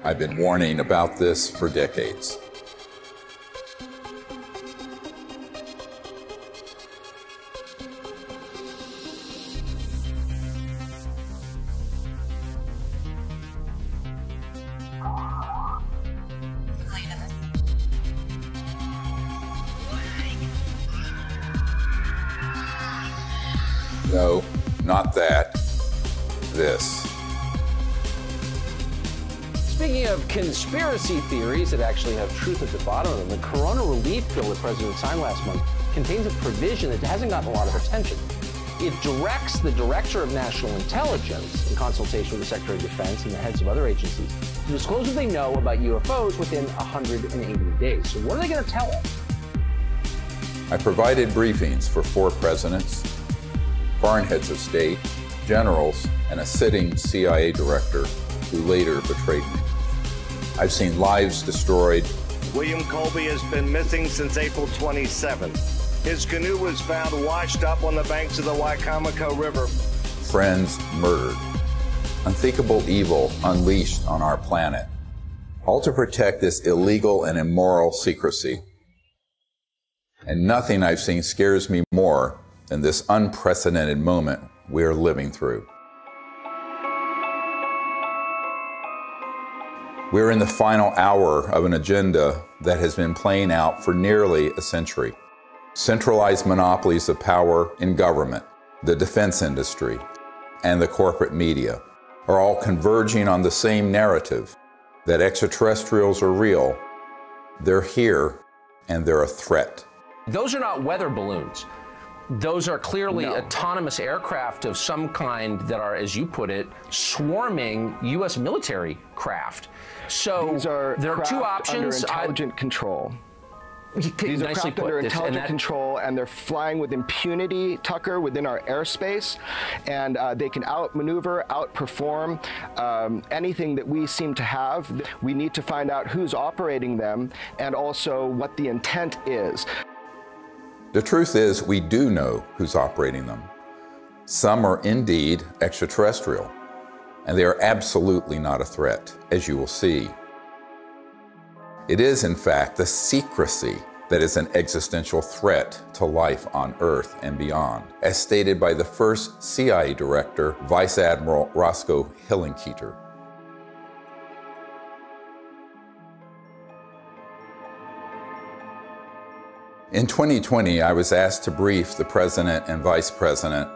I've been warning about this for decades. No, not that. This. Speaking of conspiracy theories that actually have truth at the bottom of them, the Corona relief bill that the President signed last month contains a provision that hasn't gotten a lot of attention. It directs the Director of National Intelligence, in consultation with the Secretary of Defense and the heads of other agencies, to disclose what they know about UFOs within 180 days. So what are they going to tell us? I provided briefings for 4 presidents, foreign heads of state, generals, and a sitting CIA director who later betrayed me. I've seen lives destroyed. William Colby has been missing since April 27th. His canoe was found washed up on the banks of the Wacomico River. Friends murdered. Unthinkable evil unleashed on our planet. All to protect this illegal and immoral secrecy. And nothing I've seen scares me more than this unprecedented moment we are living through. We're in the final hour of an agenda that has been playing out for nearly a century. Centralized monopolies of power in government, the defense industry, and the corporate media are all converging on the same narrative that extraterrestrials are real, they're here, and they're a threat. Those are not weather balloons. Those are clearly autonomous aircraft of some kind that are, as you put it, swarming U.S. military craft. So there are 2 options. Under intelligent control. These are craft under intelligent control, and they're flying with impunity, Tucker, within our airspace, and they can outmaneuver, outperform anything that we seem to have. We need to find out who's operating them and also what the intent is. The truth is, we do know who's operating them. Some are indeed extraterrestrial, and they are absolutely not a threat, as you will see. It is, in fact, the secrecy that is an existential threat to life on Earth and beyond, as stated by the first CIA director, Vice Admiral Roscoe Hillenkoetter. In 2020, I was asked to brief the President and Vice President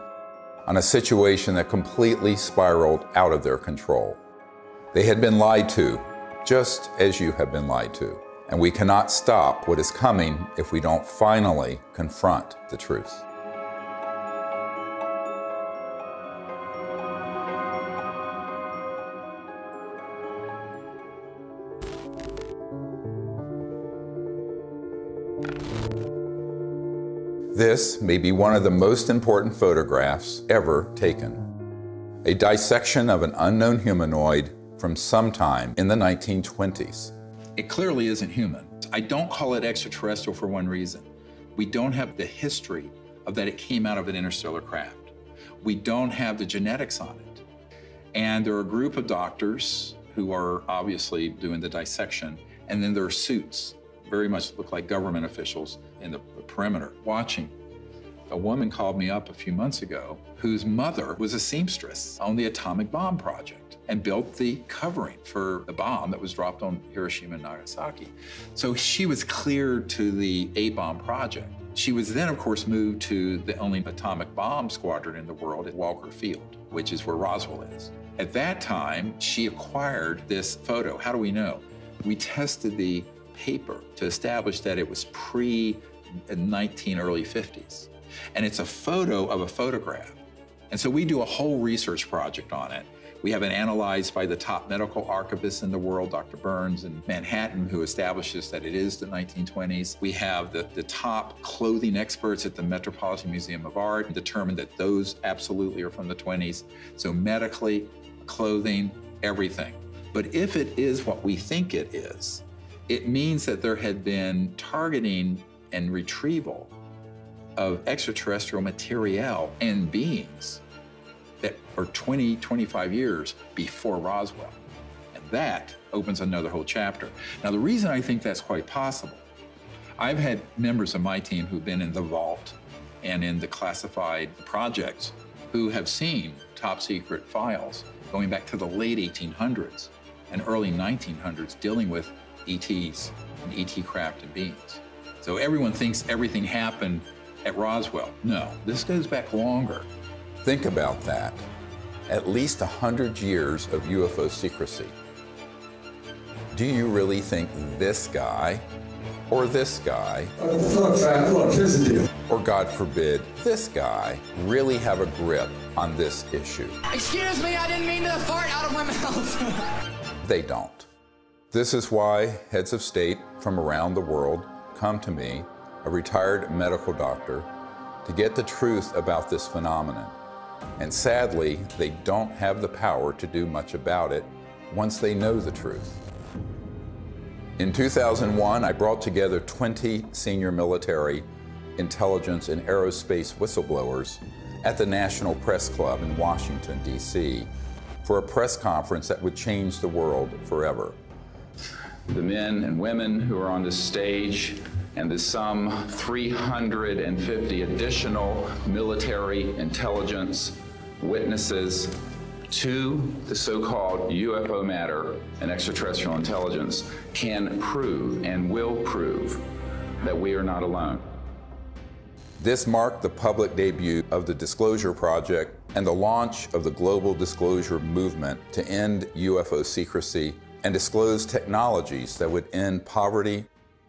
on a situation that completely spiraled out of their control. They had been lied to, just as you have been lied to, and we cannot stop what is coming if we don't finally confront the truth. This may be one of the most important photographs ever taken. A dissection of an unknown humanoid from sometime in the 1920s. It clearly isn't human. I don't call it extraterrestrial for one reason. We don't have the history of that it came out of an interstellar craft. We don't have the genetics on it. And there are a group of doctors who are obviously doing the dissection, and then there are suits, very much look like government officials in the perimeter watching. A woman called me up a few months ago whose mother was a seamstress on the atomic bomb project and built the covering for the bomb that was dropped on Hiroshima and Nagasaki. So she was cleared to the A-bomb project. She was then, of course, moved to the only atomic bomb squadron in the world at Walker Field, which is where Roswell is. At that time, she acquired this photo. How do we know? We tested the paper to establish that it was early 50s. And it's a photo of a photograph. And so we do a whole research project on it. We have it analyzed by the top medical archivists in the world, Dr. Burns in Manhattan, who establishes that it is the 1920s. We have the top clothing experts at the Metropolitan Museum of Art determined that those absolutely are from the 20s. So medically, clothing, everything. But if it is what we think it is, it means that there had been targeting and retrieval of extraterrestrial material and beings that are 20, 25 years before Roswell. And that opens another whole chapter. Now, the reason I think that's quite possible, I've had members of my team who've been in the vault and in the classified projects who have seen top secret files going back to the late 1800s and early 1900s dealing with ETs and ET craft and beings. So everyone thinks everything happened at Roswell. No, this goes back longer. Think about that. At least 100 years of UFO secrecy. Do you really think this guy or this guy, or God forbid, this guy, really have a grip on this issue? Excuse me, I didn't mean to fart out of my mouth. They don't. This is why heads of state from around the world come to me, a retired medical doctor, to get the truth about this phenomenon. And sadly, they don't have the power to do much about it once they know the truth. In 2001, I brought together 20 senior military, intelligence, and aerospace whistleblowers at the National Press Club in Washington, D.C., for a press conference that would change the world forever. The men and women who are on this stage and the some 350 additional military intelligence witnesses to the so-called UFO matter and extraterrestrial intelligence can prove and will prove that we are not alone. This marked the public debut of the Disclosure Project and the launch of the global disclosure movement to end UFO secrecy and disclose technologies that would end poverty,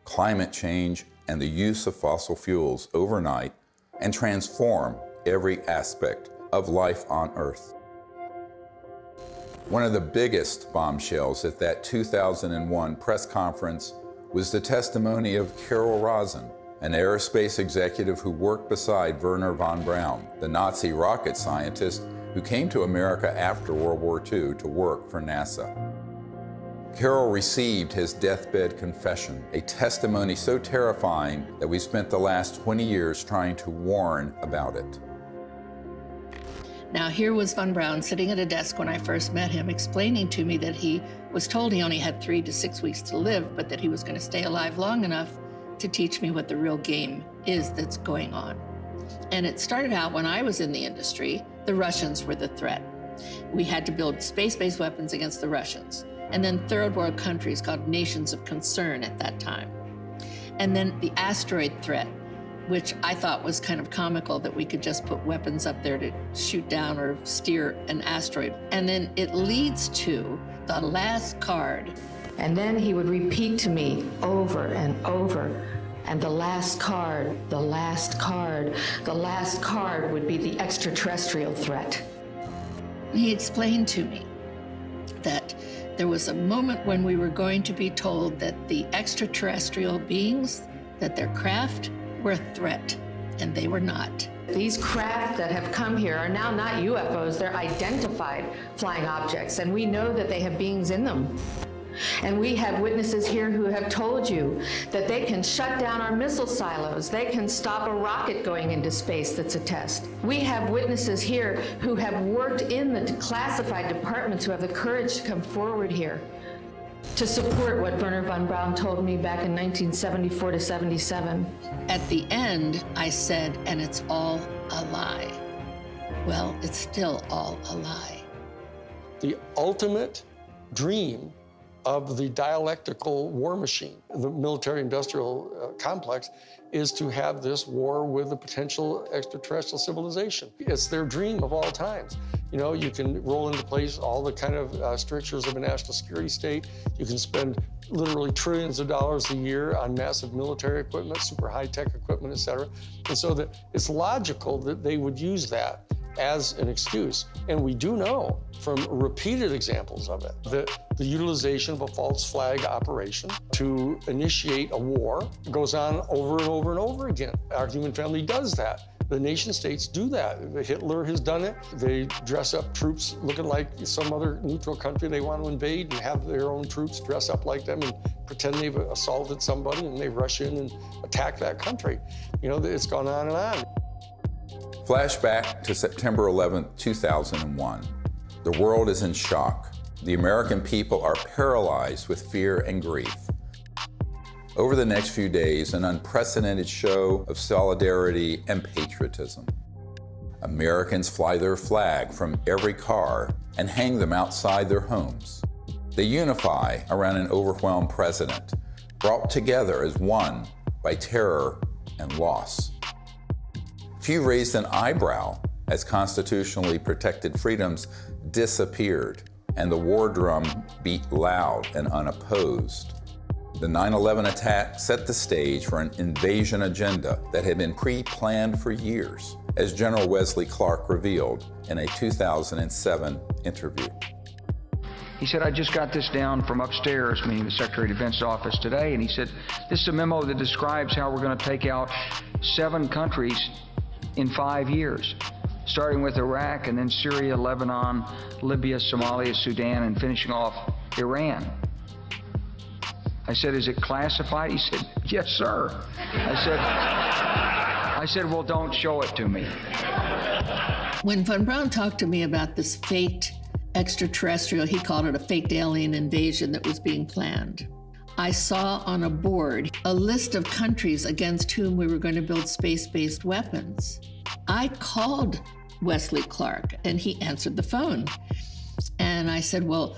climate change, and the use of fossil fuels overnight and transform every aspect of life on Earth. One of the biggest bombshells at that 2001 press conference was the testimony of Carol Rosin, an aerospace executive who worked beside Wernher von Braun, the Nazi rocket scientist who came to America after World War II to work for NASA. Carol received his deathbed confession, a testimony so terrifying that we spent the last 20 years trying to warn about it. Now, here was von Braun sitting at a desk when I first met him, explaining to me that he was told he only had 3 to 6 weeks to live, but that he was going to stay alive long enough to teach me what the real game is that's going on. And it started out when I was in the industry, the Russians were the threat. We had to build space-based weapons against the Russians. And then third world countries called nations of concern at that time. And then the asteroid threat, which I thought was kind of comical that we could just put weapons up there to shoot down or steer an asteroid. And then it leads to the last card. And then he would repeat to me over and over, and the last card, the last card, the last card would be the extraterrestrial threat. He explained to me that there was a moment when we were going to be told that the extraterrestrial beings, that their craft were a threat, and they were not. These craft that have come here are now not UFOs, they're identified flying objects, and we know that they have beings in them. And we have witnesses here who have told you that they can shut down our missile silos. They can stop a rocket going into space that's a test. We have witnesses here who have worked in the classified departments who have the courage to come forward here to support what Wernher von Braun told me back in 1974 to 77. At the end, I said, and it's all a lie. Well, it's still all a lie. The ultimate dream of the dialectical war machine, the military-industrial complex, is to have this war with a potential extraterrestrial civilization. It's their dream of all times. You know, you can roll into place all the kind of strictures of a national security state. You can spend literally trillions of dollars a year on massive military equipment, super high-tech equipment, et cetera. And so that it's logical that they would use that as an excuse. And we do know from repeated examples of it that the utilization of a false flag operation to initiate a war goes on over and over and over again. Our human family does that. The nation states do that. Hitler has done it. They dress up troops looking like some other neutral country they want to invade and have their own troops dress up like them and pretend they've assaulted somebody, and they rush in and attack that country. You know, it's gone on and on. Flashback to September 11, 2001. The world is in shock. The American people are paralyzed with fear and grief. Over the next few days, an unprecedented show of solidarity and patriotism. Americans fly their flag from every car and hang them outside their homes. They unify around an overwhelmed president, brought together as one by terror and loss. Few raised an eyebrow as constitutionally protected freedoms disappeared and the war drum beat loud and unopposed. The 9/11 attack set the stage for an invasion agenda that had been pre-planned for years, as General Wesley Clark revealed in a 2007 interview. He said, I just got this down from upstairs, meaning the Secretary of Defense's office today, and he said, this is a memo that describes how we're going to take out 7 countries in 5 years, starting with Iraq and then Syria, Lebanon, Libya, Somalia, Sudan, and finishing off Iran. I said, is it classified? He said, yes, sir. I said, well, don't show it to me. When Von Braun talked to me about this faked extraterrestrial, he called it a faked alien invasion that was being planned, I saw on a board a list of countries against whom we were going to build space-based weapons. I called Wesley Clark and he answered the phone. And I said, well,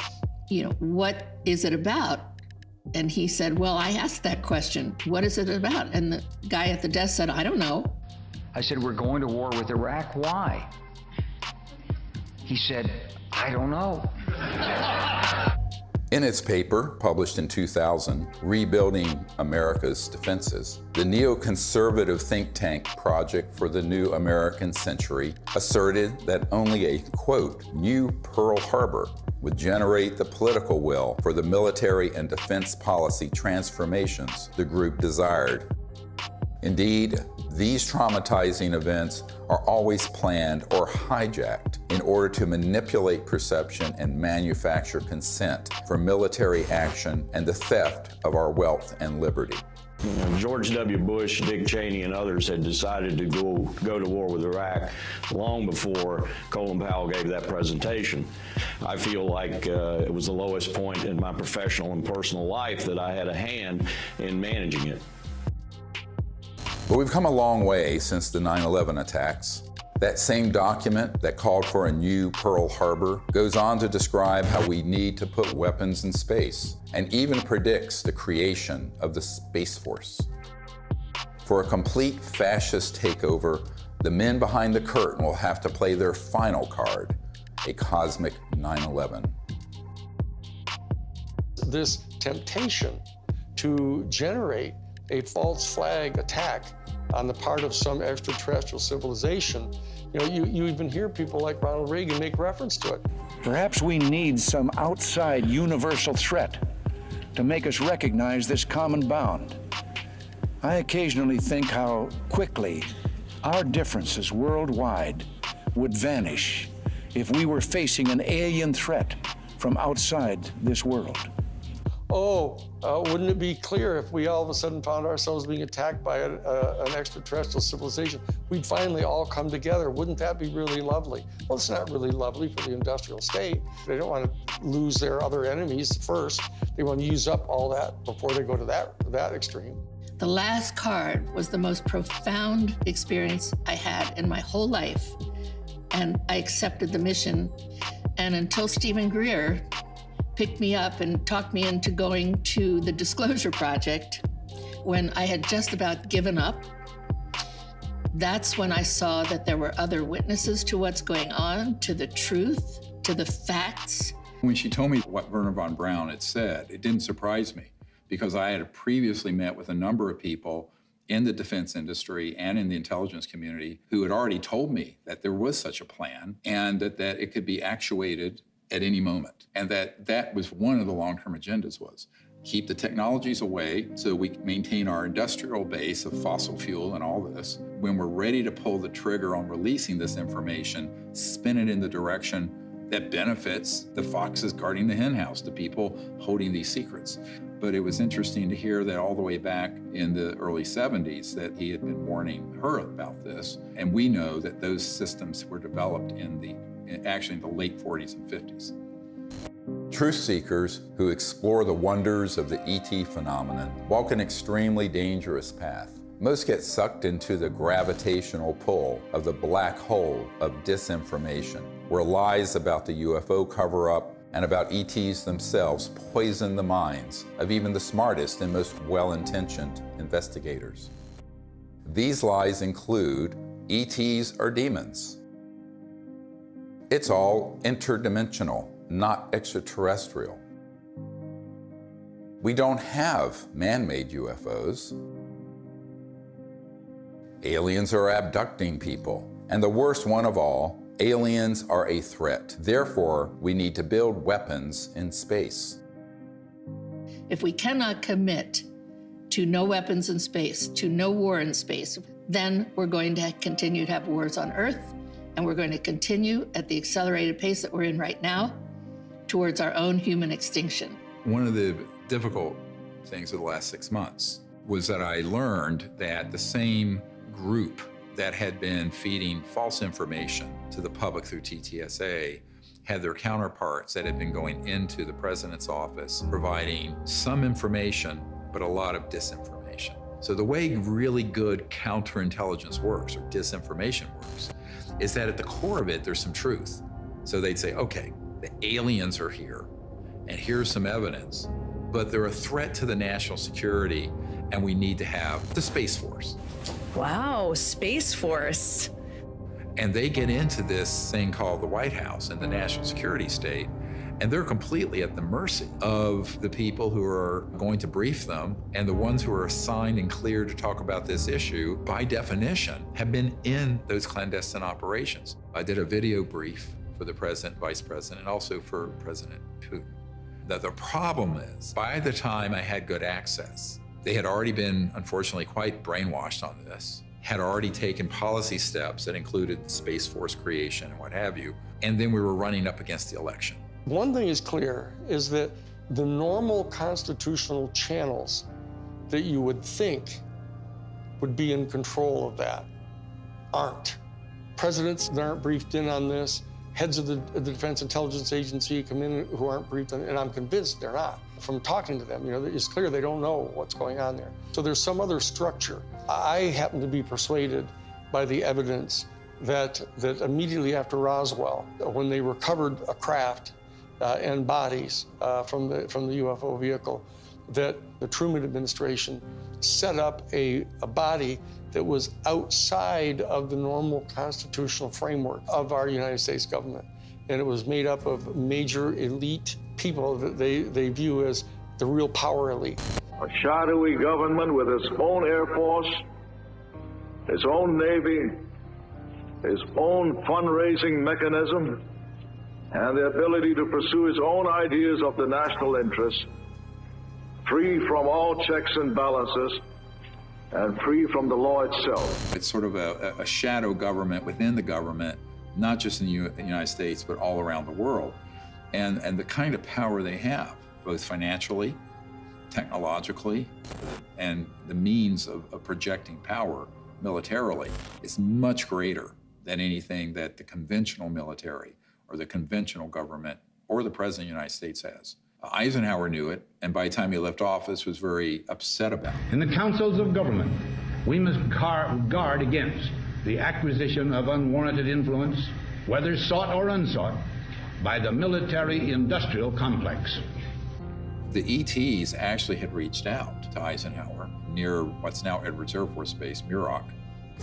you know, what is it about? And he said, well, I asked that question, what is it about? And the guy at the desk said, I don't know. I said, we're going to war with Iraq, why? He said, I don't know. In its paper, published in 2000, Rebuilding America's Defenses, the neoconservative think tank Project for the New American Century asserted that only a, quote, new Pearl Harbor would generate the political will for the military and defense policy transformations the group desired. Indeed, these traumatizing events are always planned or hijacked in order to manipulate perception and manufacture consent for military action and the theft of our wealth and liberty. George W. Bush, Dick Cheney, and others had decided to go to war with Iraq long before Colin Powell gave that presentation. I feel like it was the lowest point in my professional and personal life that I had a hand in managing it. But we've come a long way since the 9/11 attacks. That same document that called for a new Pearl Harbor goes on to describe how we need to put weapons in space, and even predicts the creation of the Space Force. For a complete fascist takeover, the men behind the curtain will have to play their final card, a cosmic 9/11. This temptation to generate a false flag attack on the part of some extraterrestrial civilization, you know, you even hear people like Ronald Reagan make reference to it. Perhaps we need some outside universal threat to make us recognize this common bound. I occasionally think how quickly our differences worldwide would vanish if we were facing an alien threat from outside this world. Oh, wouldn't it be clear if we all of a sudden found ourselves being attacked by an extraterrestrial civilization? We'd finally all come together. Wouldn't that be really lovely? Well, it's not really lovely for the industrial state. They don't want to lose their other enemies first. They want to use up all that before they go to that extreme. The last card was the most profound experience I had in my whole life. And I accepted the mission. And until Stephen Greer picked me up and talked me into going to the Disclosure Project, when I had just about given up, that's when I saw that there were other witnesses to what's going on, to the truth, to the facts. When she told me what Wernher von Braun had said, it didn't surprise me, because I had previously met with a number of people in the defense industry and in the intelligence community who had already told me that there was such a plan and that it could be actuated at any moment. And that was one of the long-term agendas, was keep the technologies away so we can maintain our industrial base of fossil fuel and all this. When we're ready to pull the trigger on releasing this information, spin it in the direction that benefits the foxes guarding the hen house, the people holding these secrets. But it was interesting to hear that all the way back in the early 70s that he had been warning her about this. And we know that those systems were developed actually in the late 40s and 50s. Truth seekers who explore the wonders of the ET phenomenon walk an extremely dangerous path. Most get sucked into the gravitational pull of the black hole of disinformation, where lies about the UFO cover-up and about ETs themselves poison the minds of even the smartest and most well-intentioned investigators. These lies include ETs are demons. It's all interdimensional, not extraterrestrial. We don't have man-made UFOs. Aliens are abducting people. And the worst one of all, aliens are a threat. Therefore, we need to build weapons in space. If we cannot commit to no weapons in space, to no war in space, then we're going to continue to have wars on Earth, and we're going to continue at the accelerated pace that we're in right now towards our own human extinction. One of the difficult things of the last 6 months was that I learned that the same group that had been feeding false information to the public through TTSA had their counterparts that had been going into the president's office providing some information, but a lot of disinformation. So the way really good counterintelligence works, or disinformation works, is that at the core of it, there's some truth. So they'd say, okay, the aliens are here, and here's some evidence, but they're a threat to the national security, and we need to have the Space Force. Wow, Space Force. And they get into this thing called the White House and the national security state, and they're completely at the mercy of the people who are going to brief them, and the ones who are assigned and cleared to talk about this issue, by definition, have been in those clandestine operations. I did a video brief for the president, vice president, and also for President Putin. Now, the problem is, by the time I had good access, they had already been, unfortunately, quite brainwashed on this, had already taken policy steps that included the Space Force creation and what have you, and then we were running up against the election. One thing is clear, is that the normal constitutional channels that you would think would be in control of that aren't. Presidents aren't briefed in on this. Heads of the Defense Intelligence Agency come in who aren't briefed, and I'm convinced they're not. From talking to them, you know, it's clear they don't know what's going on there. So there's some other structure. I happen to be persuaded by the evidence that immediately after Roswell, when they recovered a craft and bodies from the UFO vehicle, that the Truman administration set up a body that was outside of the normal constitutional framework of our United States government. And it was made up of major elite people that they view as the real power elite. A shadowy government with its own Air Force, its own Navy, its own fundraising mechanism, and the ability to pursue its own ideas of the national interest, free from all checks and balances, and free from the law itself. It's sort of a shadow government within the government, not just in the United States, but all around the world. And the kind of power they have, both financially, technologically, and the means of projecting power militarily, is much greater than anything that the conventional military or the conventional government or the President of the United States has. Eisenhower knew it, and by the time he left office was very upset about it. In the councils of government, we must guard against the acquisition of unwarranted influence, whether sought or unsought, by the military-industrial complex. The ETs actually had reached out to Eisenhower near what's now Edwards Air Force Base, Muroc,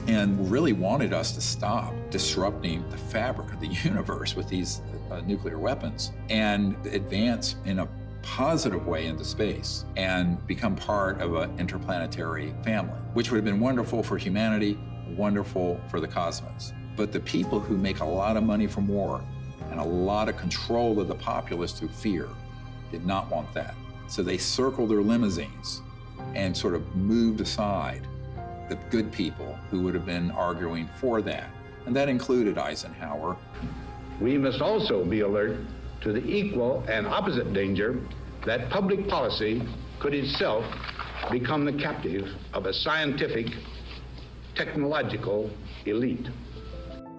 and really wanted us to stop disrupting the fabric of the universe with these nuclear weapons and advance in a positive way into space and become part of an interplanetary family, which would have been wonderful for humanity, wonderful for the cosmos. But the people who make a lot of money from war and a lot of control of the populace through fear did not want that. So they circled their limousines and sort of moved aside the good people who would have been arguing for that. And that included Eisenhower. We must also be alert to the equal and opposite danger that public policy could itself become the captive of a scientific, technological elite.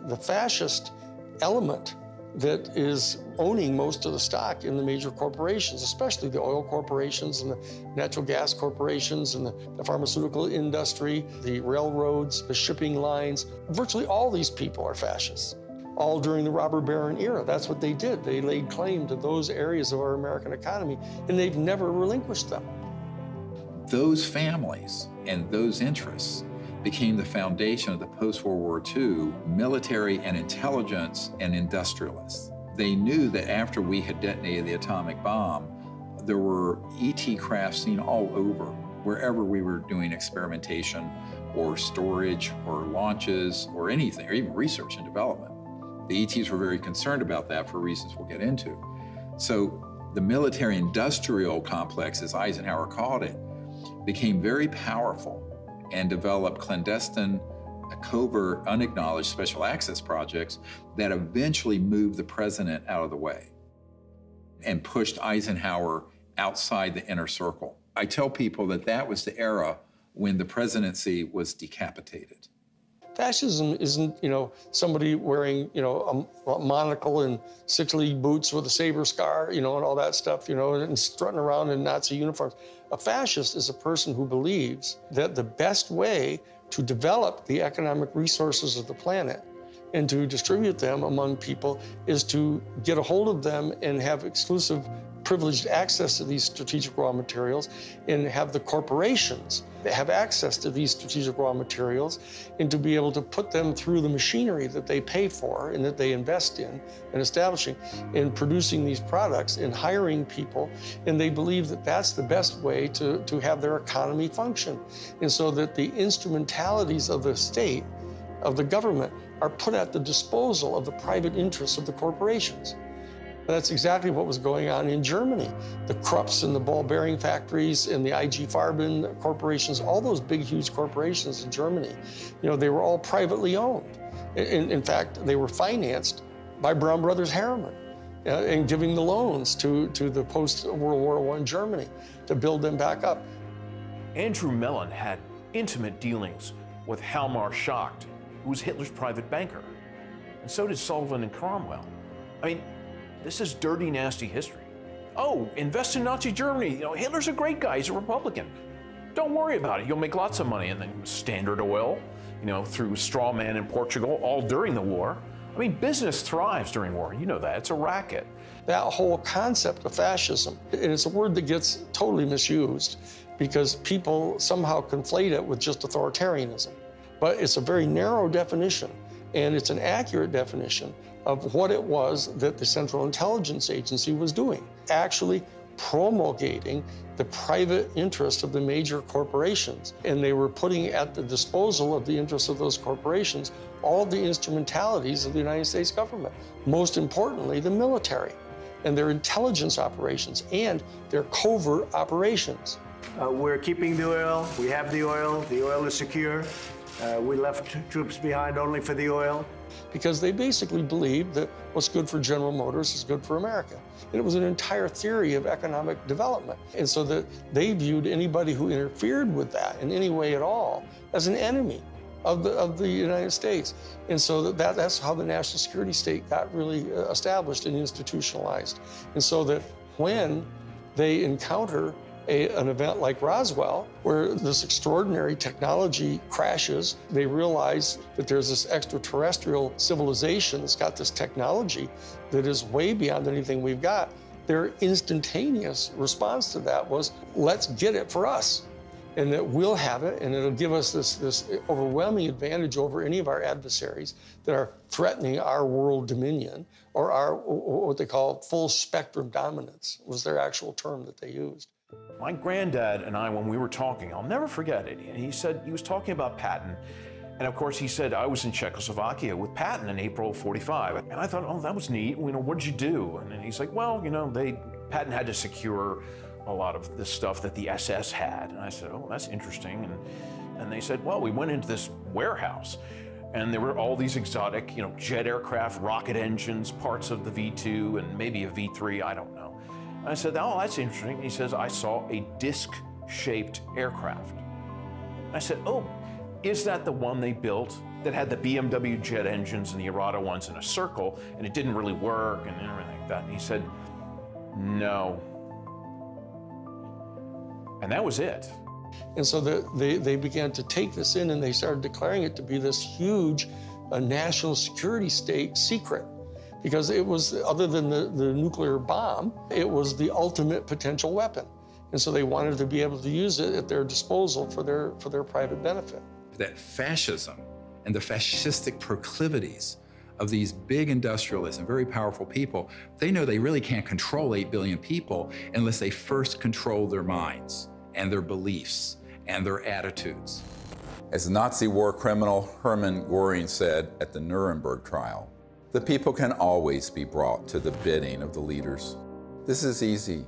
The fascist element that is owning most of the stock in the major corporations, especially the oil corporations and the natural gas corporations and the pharmaceutical industry, the railroads, the shipping lines. Virtually all these people are fascists, all during the robber baron era. That's what they did. They laid claim to those areas of our American economy, and they've never relinquished them. Those families and those interests became the foundation of the post-World War II military and intelligence and industrialists. They knew that after we had detonated the atomic bomb, there were ET craft seen all over, wherever we were doing experimentation or storage or launches or anything, or even research and development. The ETs were very concerned about that for reasons we'll get into. So the military-industrial complex, as Eisenhower called it, became very powerful and developed clandestine, covert, unacknowledged special access projects that eventually moved the president out of the way and pushed Eisenhower outside the inner circle. I tell people that that was the era when the presidency was decapitated. Fascism isn't, somebody wearing, a monocle and six-league boots with a saber scar, and all that stuff, and strutting around in Nazi uniforms. A fascist is a person who believes that the best way to develop the economic resources of the planet and to distribute them among people is to get a hold of them and have exclusive privileged access to these strategic raw materials and have the corporations that have access to these strategic raw materials and to be able to put them through the machinery that they pay for and that they invest in and establishing and producing these products and hiring people. And they believe that that's the best way to have their economy function. And so that the instrumentalities of the state, of the government, are put at the disposal of the private interests of the corporations. That's exactly what was going on in Germany. The Krupps and the ball bearing factories and the IG Farben corporations, all those big, huge corporations in Germany, they were all privately owned. In fact, they were financed by Brown Brothers Harriman and giving the loans to the post-World War I Germany to build them back up. Andrew Mellon had intimate dealings with Hjalmar Schacht, who was Hitler's private banker. And so did Sullivan and Cromwell. I mean, this is dirty, nasty history. Oh, invest in Nazi Germany. Hitler's a great guy. He's a Republican. Don't worry about it. You'll make lots of money. And then Standard Oil, through straw man in Portugal, all during the war. I mean, business thrives during war. You know that. It's a racket. That whole concept of fascism, and it's a word that gets totally misused because people somehow conflate it with just authoritarianism. But it's a very narrow definition, and it's an accurate definition of what it was that the Central Intelligence Agency was doing, actually promulgating the private interest of the major corporations. And they were putting at the disposal of the interests of those corporations all the instrumentalities of the United States government, most importantly, the military and their intelligence operations and their covert operations. We're keeping the oil. We have the oil. The oil is secure. We left troops behind only for the oil. Because they basically believed that what's good for General Motors is good for America. And it was an entire theory of economic development. And so that they viewed anybody who interfered with that in any way at all as an enemy of the United States. And so that's how the national security state got really established and institutionalized. And so that when they encounter an event like Roswell, where this extraordinary technology crashes, they realize that there's this extraterrestrial civilization that's got this technology that is way beyond anything we've got. Their instantaneous response to that was, let's get it for us. And that we'll have it, and it'll give us this overwhelming advantage over any of our adversaries that are threatening our world dominion, or our, what they call full spectrum dominance, was their actual term that they used. My granddad and I, when we were talking, I'll never forget it, and he said, he was talking about Patton, and of course he said, I was in Czechoslovakia with Patton in April of '45. And I thought, oh, that was neat, what did you do? And he's like, well, Patton had to secure a lot of the stuff that the SS had. And I said, oh, that's interesting. And they said, well, we went into this warehouse, and there were all these exotic, jet aircraft, rocket engines, parts of the V2, and maybe a V3, I don't know. And I said, oh, that's interesting. He says, I saw a disc-shaped aircraft. I said, oh, is that the one they built that had the BMW jet engines and the Arata ones in a circle, and it didn't really work and everything like that? And he said, no. And that was it. And so they began to take this in, and they started declaring it to be this huge national security state secret, because it was, other than the nuclear bomb, it was the ultimate potential weapon. And so they wanted to be able to use it at their disposal for their private benefit. That fascism and the fascistic proclivities of these big industrialists and very powerful people, they know they really can't control 8 billion people unless they first control their minds and their beliefs and their attitudes. As Nazi war criminal Hermann Göring said at the Nuremberg trial, the people can always be brought to the bidding of the leaders. This is easy.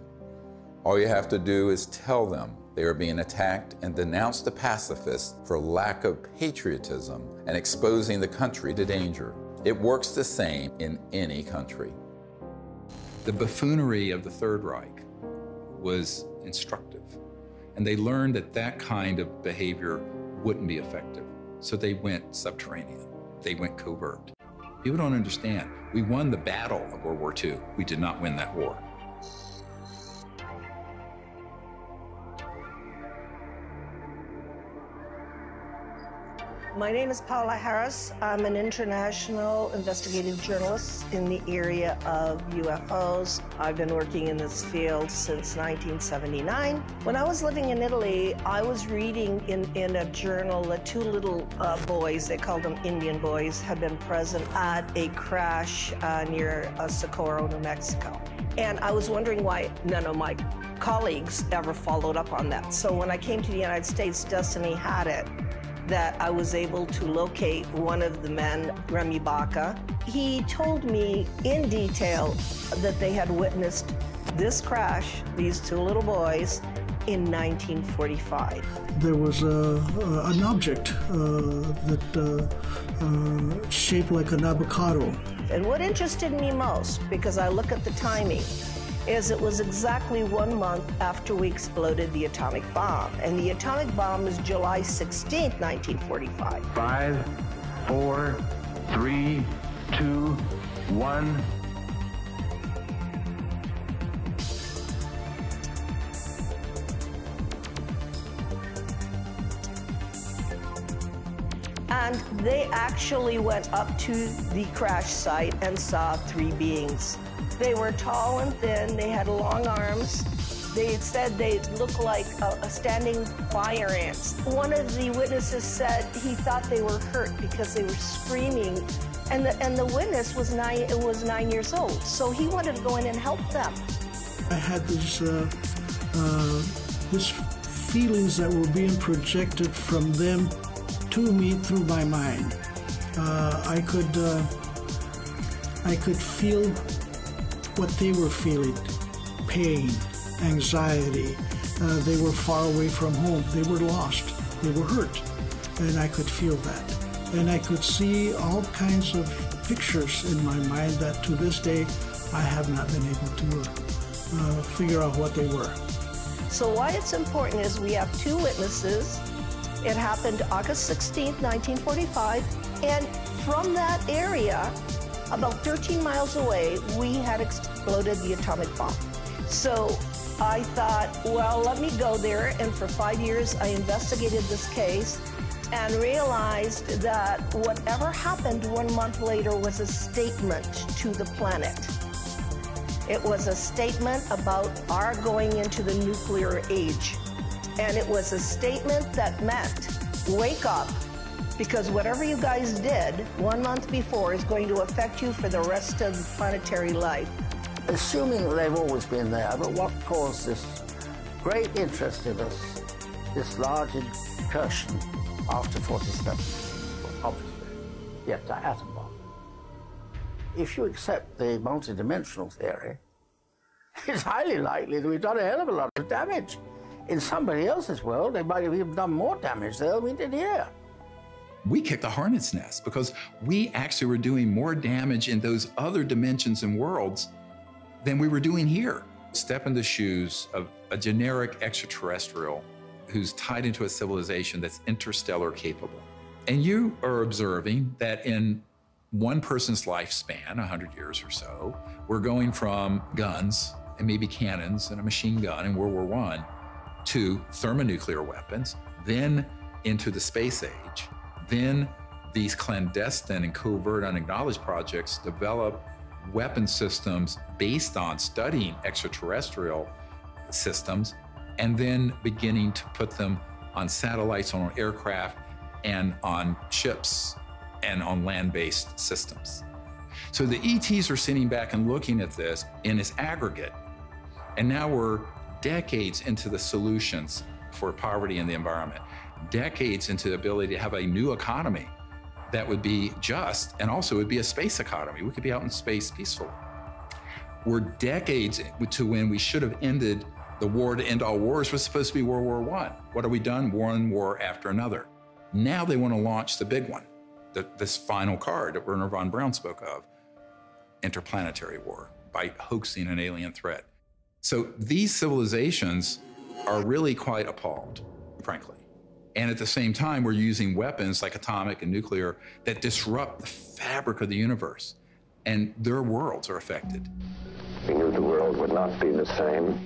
All you have to do is tell them they are being attacked and denounce the pacifists for lack of patriotism and exposing the country to danger. It works the same in any country. The buffoonery of the Third Reich was instructive, and they learned that that kind of behavior wouldn't be effective. So they went subterranean. They went covert. People don't understand. We won the battle of World War II. We did not win that war. My name is Paula Harris. I'm an international investigative journalist in the area of UFOs. I've been working in this field since 1979. When I was living in Italy, I was reading in a journal that two little boys, they called them Indian boys, had been present at a crash near Socorro, New Mexico. And I was wondering why none of my colleagues ever followed up on that. So when I came to the United States, Destiny had it, that I was able to locate one of the men, Remy Baca. He told me in detail that they had witnessed this crash, these two little boys, in 1945. There was an object that shaped like an avocado. And what interested me most, because I look at the timing, is it was exactly 1 month after we exploded the atomic bomb. And the atomic bomb was July 16th, 1945. 5, 4, 3, 2, 1. And they actually went up to the crash site and saw 3 beings. They were tall and thin, they had long arms. They said they looked like a standing fire ants. One of the witnesses said he thought they were hurt because they were screaming. And the witness was 9 years old, so he wanted to go in and help them. I had this feelings that were being projected from them to me through my mind. I could feel what they were feeling, pain, anxiety. They were far away from home. They were lost. They were hurt. And I could feel that. And I could see all kinds of pictures in my mind that to this day I have not been able to figure out what they were. So why it's important is we have 2 witnesses. It happened August 16th, 1945. And from that area, about 13 miles away, we had exploded the atomic bomb. So I thought, well, let me go there. And for 5 years, I investigated this case and realized that whatever happened 1 month later was a statement to the planet. It was a statement about our going into the nuclear age. And it was a statement that meant, wake up, because whatever you guys did 1 month before is going to affect you for the rest of planetary life. Assuming they've always been there, but what caused this great interest in us, this large incursion after 47, obviously, yes, the atom bomb. If you accept the multidimensional theory, it's highly likely that we've done a hell of a lot of damage. In somebody else's world, they might have even done more damage there than we did here. We kicked the hornet's nest because we actually were doing more damage in those other dimensions and worlds than we were doing here. Step in the shoes of a generic extraterrestrial who's tied into a civilization that's interstellar capable. And you are observing that in one person's lifespan, 100 years or so, we're going from guns and maybe cannons and a machine gun in World War I to thermonuclear weapons, then into the space age, then these clandestine and covert unacknowledged projects develop weapon systems based on studying extraterrestrial systems, and then beginning to put them on satellites, on aircraft, and on ships, and on land-based systems. So the ETs are sitting back and looking at this in its aggregate, and now we're decades into the solutions for poverty in the environment, decades into the ability to have a new economy that would be just, and also would be a space economy. We could be out in space peacefully. We're decades to when we should have ended the war to end all wars was supposed to be World War I. What have we done? One war after another. Now they want to launch the big one, this final card that Wernher von Braun spoke of, interplanetary war, by hoaxing an alien threat. So these civilizations are really quite appalled, frankly. And at the same time, we're using weapons like atomic and nuclear that disrupt the fabric of the universe, and their worlds are affected. We knew the world would not be the same.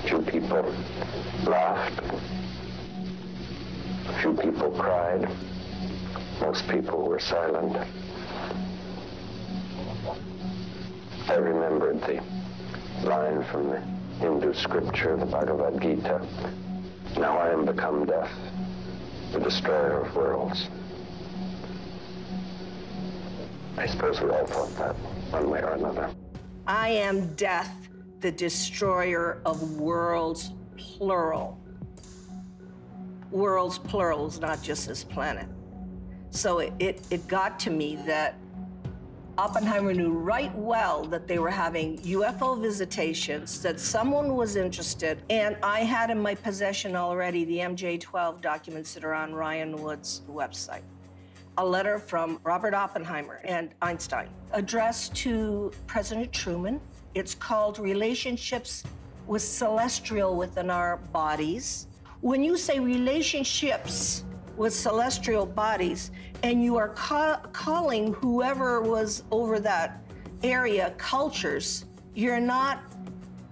Few people laughed. Few people cried. Most people were silent. I remembered the line from the Hindu scripture, the Bhagavad Gita. Now I am become death, the destroyer of worlds. I suppose we all thought that, one way or another. I am death, the destroyer of worlds, plural. Worlds, plural, is not just this planet. So it got to me that Oppenheimer knew right well that they were having UFO visitations, that someone was interested, and I had in my possession already the MJ-12 documents that are on Ryan Wood's website. A letter from Robert Oppenheimer and Einstein addressed to President Truman. It's called Relationships with Celestial Within Our Bodies. When you say relationships with celestial bodies, and you are calling whoever was over that area cultures, you're not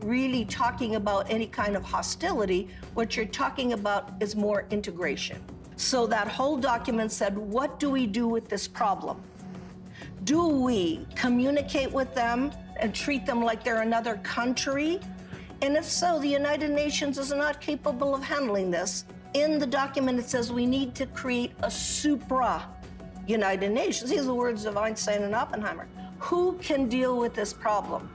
really talking about any kind of hostility. What you're talking about is more integration. So that whole document said, what do we do with this problem? Do we communicate with them and treat them like they're another country? And if so, the United Nations is not capable of handling this. In the document, it says we need to create a supra-United Nations. These are the words of Einstein and Oppenheimer. Who can deal with this problem?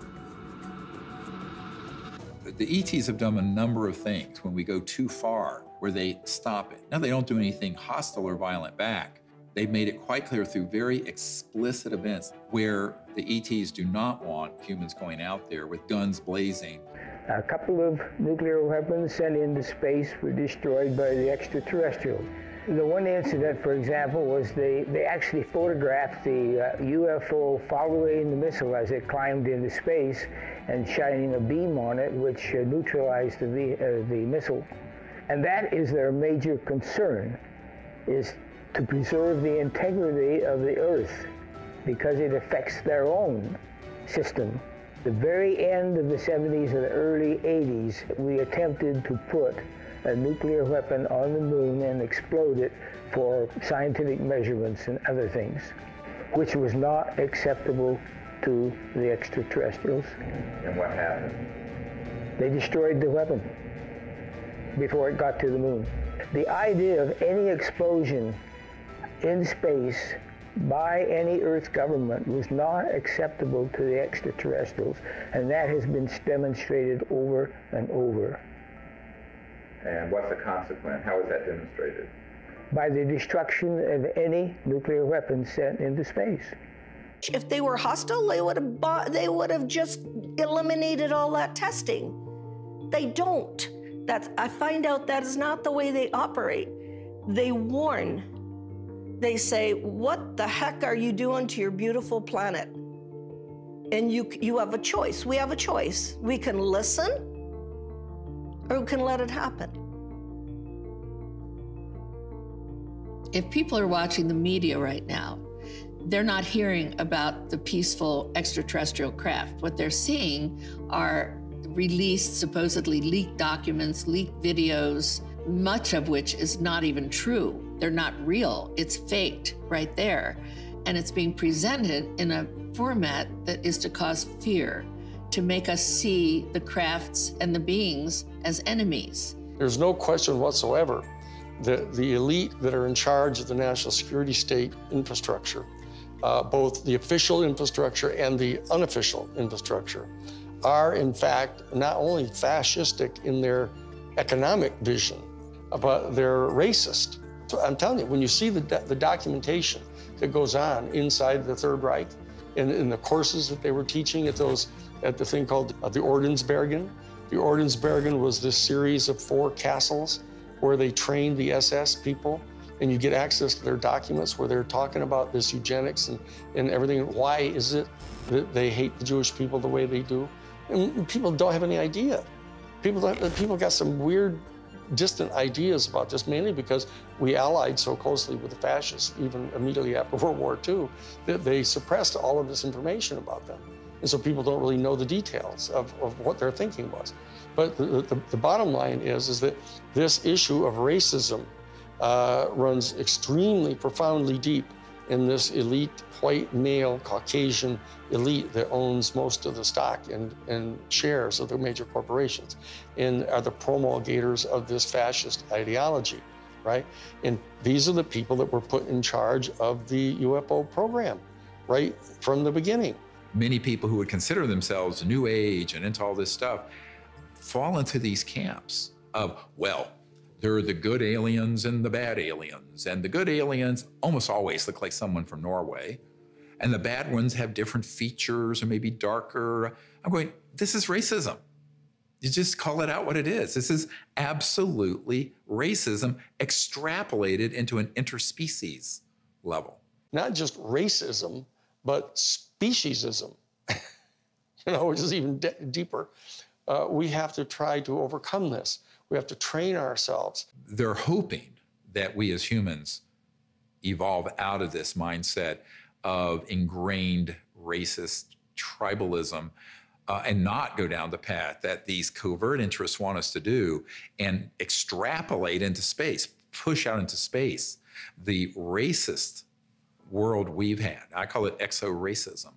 The ETs have done a number of things when we go too far, where they stop it. Now, they don't do anything hostile or violent back. They've made it quite clear through very explicit events where the ETs do not want humans going out there with guns blazing. A couple of nuclear weapons sent into space were destroyed by the extraterrestrials. The one incident, for example, was they actually photographed the UFO following the missile as it climbed into space and shining a beam on it, which neutralized the missile. And that is their major concern, is to preserve the integrity of the Earth, because it affects their own system. The very end of the 70s and the early 80s, we attempted to put a nuclear weapon on the moon and explode it for scientific measurements and other things, which was not acceptable to the extraterrestrials. And what happened? They destroyed the weapon before it got to the moon. The idea of any explosion in space by any Earth government was not acceptable to the extraterrestrials, and that has been demonstrated over and over. And what's the consequence? How is that demonstrated? By the destruction of any nuclear weapon sent into space. If they were hostile, they would have just eliminated all that testing. They don't. I find out that is not the way they operate. They warn. They say, what the heck are you doing to your beautiful planet? And you have a choice. We have a choice. We can listen, or who can let it happen. If people are watching the media right now, they're not hearing about the peaceful extraterrestrial craft. What they're seeing are released, supposedly leaked documents, leaked videos, much of which is not even true. They're not real. It's faked right there. And it's being presented in a format that is to cause fear, to make us see the crafts and the beings as enemies. There's no question whatsoever that the elite that are in charge of the national security state infrastructure, both the official infrastructure and the unofficial infrastructure, are in fact not only fascistic in their economic vision, but they're racist. So I'm telling you, when you see the documentation that goes on inside the Third Reich, in the courses that they were teaching at the thing called the Ordensbergen. The Ordensbergen was this series of 4 castles where they trained the SS people, and you get access to their documents where they're talking about this eugenics and everything. Why is it that they hate the Jewish people the way they do? And people don't have any idea. People got some weird, distant ideas about this, mainly because we allied so closely with the fascists, even immediately after World War II, that they suppressed all of this information about them. And so people don't really know the details of what their thinking was. But the bottom line is that this issue of racism runs extremely profoundly deep in this elite, white, male, Caucasian elite that owns most of the stock and shares of the major corporations and are the promulgators of this fascist ideology, right? And these are the people that were put in charge of the UFO program, right from the beginning. Many people who would consider themselves New Age and into all this stuff fall into these camps of, well, there are the good aliens and the bad aliens. And the good aliens almost always look like someone from Norway. And the bad ones have different features or maybe darker. I'm going, this is racism. You just call it out what it is. This is absolutely racism extrapolated into an interspecies level. Not just racism, but speciesism, which is even deeper. We have to try to overcome this. We have to train ourselves. They're hoping that we as humans evolve out of this mindset of ingrained racist tribalism and not go down the path that these covert interests want us to do and extrapolate into space, push out into space the racist world we've had. I call it exo-racism.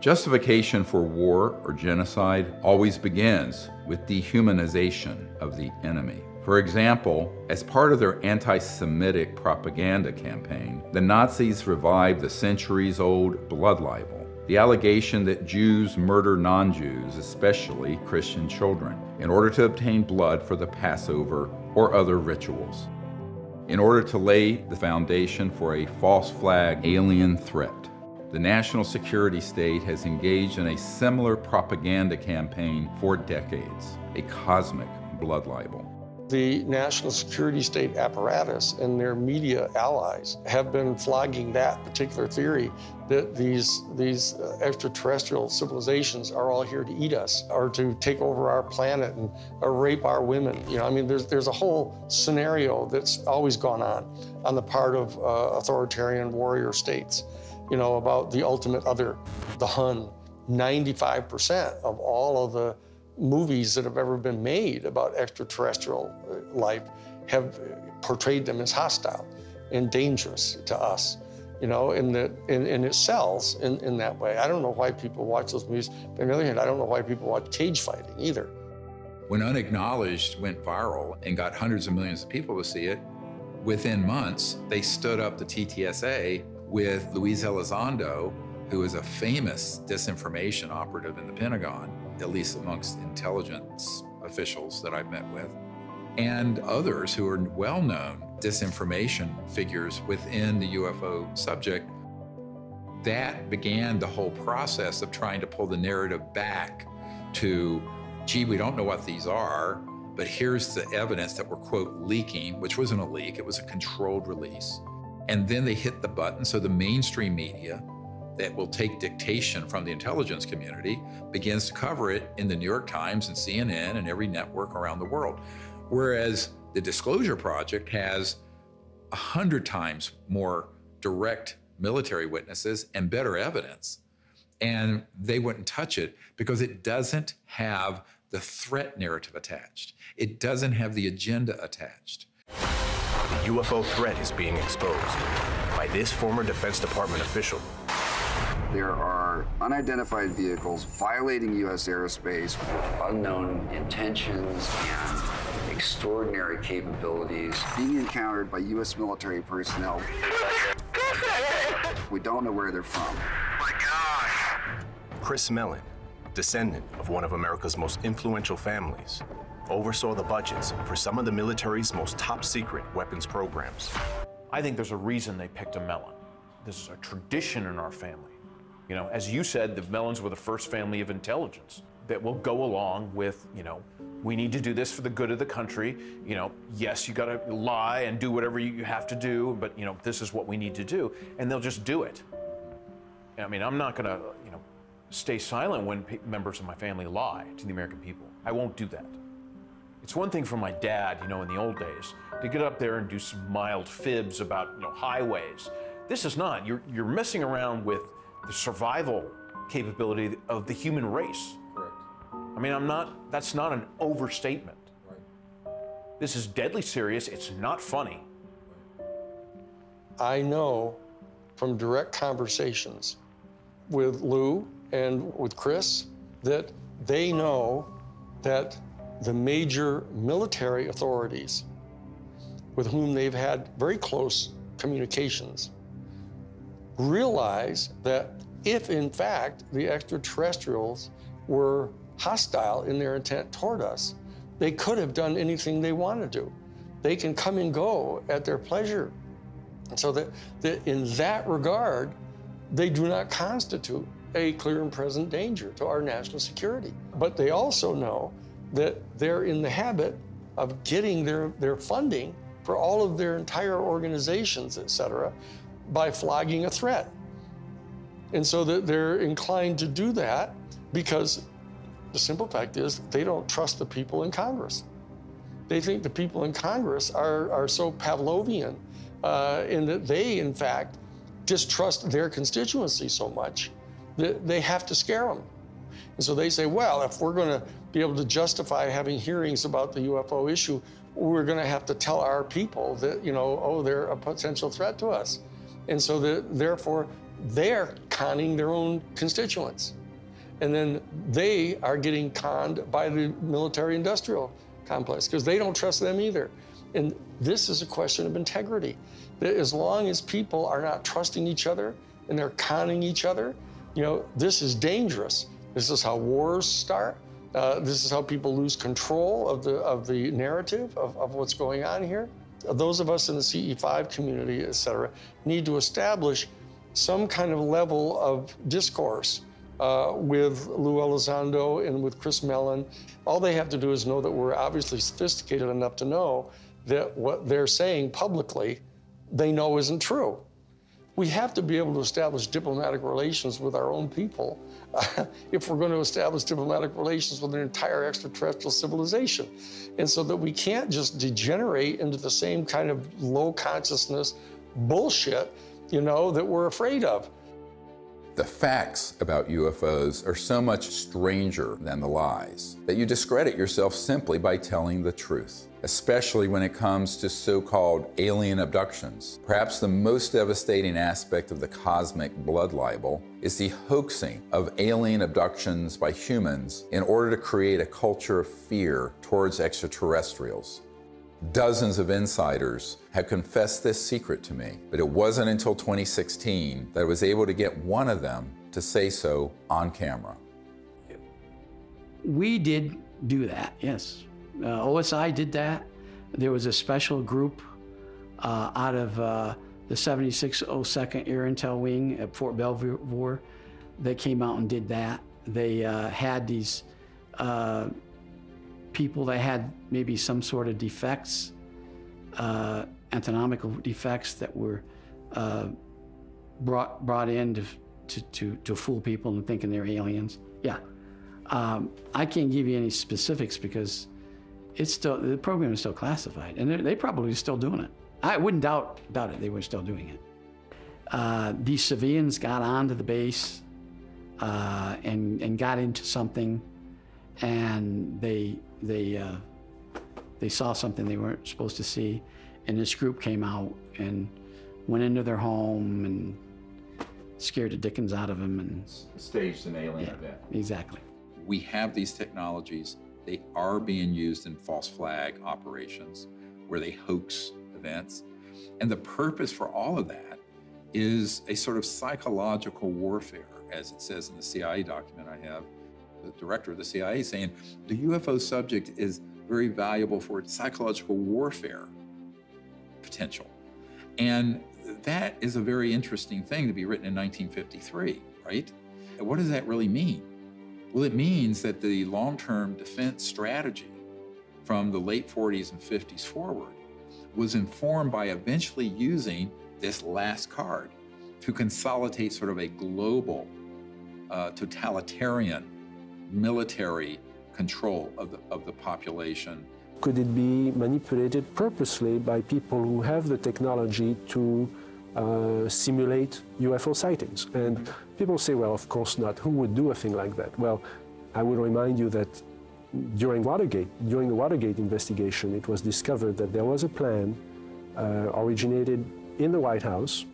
Justification for war or genocide always begins with dehumanization of the enemy. For example, as part of their anti-Semitic propaganda campaign, the Nazis revived the centuries-old blood libel, the allegation that Jews murder non-Jews, especially Christian children, in order to obtain blood for the Passover or other rituals, in order to lay the foundation for a false flag alien threat. The national security state has engaged in a similar propaganda campaign for decades, a cosmic blood libel. The national security state apparatus and their media allies have been flogging that particular theory that these extraterrestrial civilizations are all here to eat us or to take over our planet and rape our women. There's a whole scenario that's always gone on the part of authoritarian warrior states. About the ultimate other, the Hun. 95% of all of the movies that have ever been made about extraterrestrial life have portrayed them as hostile and dangerous to us, and it sells in that way. I don't know why people watch those movies. But on the other hand, I don't know why people watch cage fighting either. When Unacknowledged went viral and got hundreds of millions of people to see it, within months, they stood up the TTSA with Luis Elizondo, who is a famous disinformation operative in the Pentagon, at least amongst intelligence officials that I've met with, and others who are well-known disinformation figures within the UFO subject. That began the whole process of trying to pull the narrative back to, gee, we don't know what these are, but here's the evidence that we're, quote, leaking, which wasn't a leak, it was a controlled release. And then they hit the button, so the mainstream media that will take dictation from the intelligence community begins to cover it in the New York Times and CNN and every network around the world. Whereas the Disclosure Project has 100 times more direct military witnesses and better evidence. And they wouldn't touch it because it doesn't have the threat narrative attached. It doesn't have the agenda attached. The UFO threat is being exposed by this former Defense Department official. There are unidentified vehicles violating U.S. airspace with unknown intentions and extraordinary capabilities being encountered by U.S. military personnel. We don't know where they're from. Chris Mellon, descendant of one of America's most influential families, oversaw the budgets for some of the military's most top-secret weapons programs. I think there's a reason they picked a Mellon. This is a tradition in our family. You know, as you said, the Mellons were the first family of intelligence that will go along with, you know, we need to do this for the good of the country. You know, yes, you gotta lie and do whatever you have to do, but, you know, this is what we need to do. And they'll just do it. I mean, I'm not gonna, you know, stay silent when members of my family lie to the American people. I won't do that. It's one thing for my dad, you know, in the old days, to get up there and do some mild fibs about, you know, highways. This is not. You're messing around with the survival capability of the human race. Correct. I mean, that's not an overstatement. Right. This is deadly serious. It's not funny. I know from direct conversations with Lou and with Chris that they know that the major military authorities with whom they've had very close communications realize that if, in fact, the extraterrestrials were hostile in their intent toward us, they could have done anything they want to do. They can come and go at their pleasure. And so that in that regard, they do not constitute a clear and present danger to our national security. But they also know that they're in the habit of getting their funding for all of their entire organizations, et cetera, by flogging a threat. And so that they're inclined to do that because the simple fact is they don't trust the people in Congress. They think the people in Congress are so Pavlovian in that they, in fact, distrust their constituency so much that they have to scare them. And so they say, well, if we're going to be able to justify having hearings about the UFO issue, we're going to have to tell our people that, you know, oh, they're a potential threat to us. And so therefore, they're conning their own constituents. And then they are getting conned by the military-industrial complex because they don't trust them either. And this is a question of integrity. That as long as people are not trusting each other and they're conning each other, you know, this is dangerous. This is how wars start. This is how people lose control of the narrative of what's going on here. Those of us in the CE5 community, et cetera, need to establish some kind of level of discourse with Lou Elizondo and with Chris Mellon. All they have to do is know that we're obviously sophisticated enough to know that what they're saying publicly, they know isn't true. We have to be able to establish diplomatic relations with our own people if we're going to establish diplomatic relations with an entire extraterrestrial civilization. And so that we can't just degenerate into the same kind of low consciousness bullshit, you know, that we're afraid of. The facts about UFOs are so much stranger than the lies that you discredit yourself simply by telling the truth, especially when it comes to so-called alien abductions. Perhaps the most devastating aspect of the cosmic blood libel is the hoaxing of alien abductions by humans in order to create a culture of fear towards extraterrestrials. Dozens of insiders have confessed this secret to me, but it wasn't until 2016 that I was able to get one of them to say so on camera. We did do that, yes. OSI did that. There was a special group out of the 7602nd Air Intel Wing at Fort Belvoir that came out and did that. They had these people that had maybe some sort of defects, anatomical defects that were brought in to fool people into thinking they're aliens. Yeah. I can't give you any specifics because the program is still classified, and they probably still doing it. I wouldn't doubt it, they were still doing it. These civilians got onto the base and got into something, and they saw something they weren't supposed to see, and this group came out and went into their home and scared the dickens out of them and staged an alien event. Exactly. We have these technologies. They are being used in false flag operations where they hoax events. And the purpose for all of that is a sort of psychological warfare, as it says in the CIA document I have, the director of the CIA saying, the UFO subject is very valuable for its psychological warfare potential. And that is a very interesting thing to be written in 1953, right? And what does that really mean? Well, it means that the long-term defense strategy from the late 40s and 50s forward was informed by eventually using this last card to consolidate sort of a global, totalitarian military control of the population. Could it be manipulated purposely by people who have the technology to simulate UFO sightings? And people say, well, of course not. Who would do a thing like that? Well, I would remind you that during the Watergate investigation, it was discovered that there was a plan originated in the White House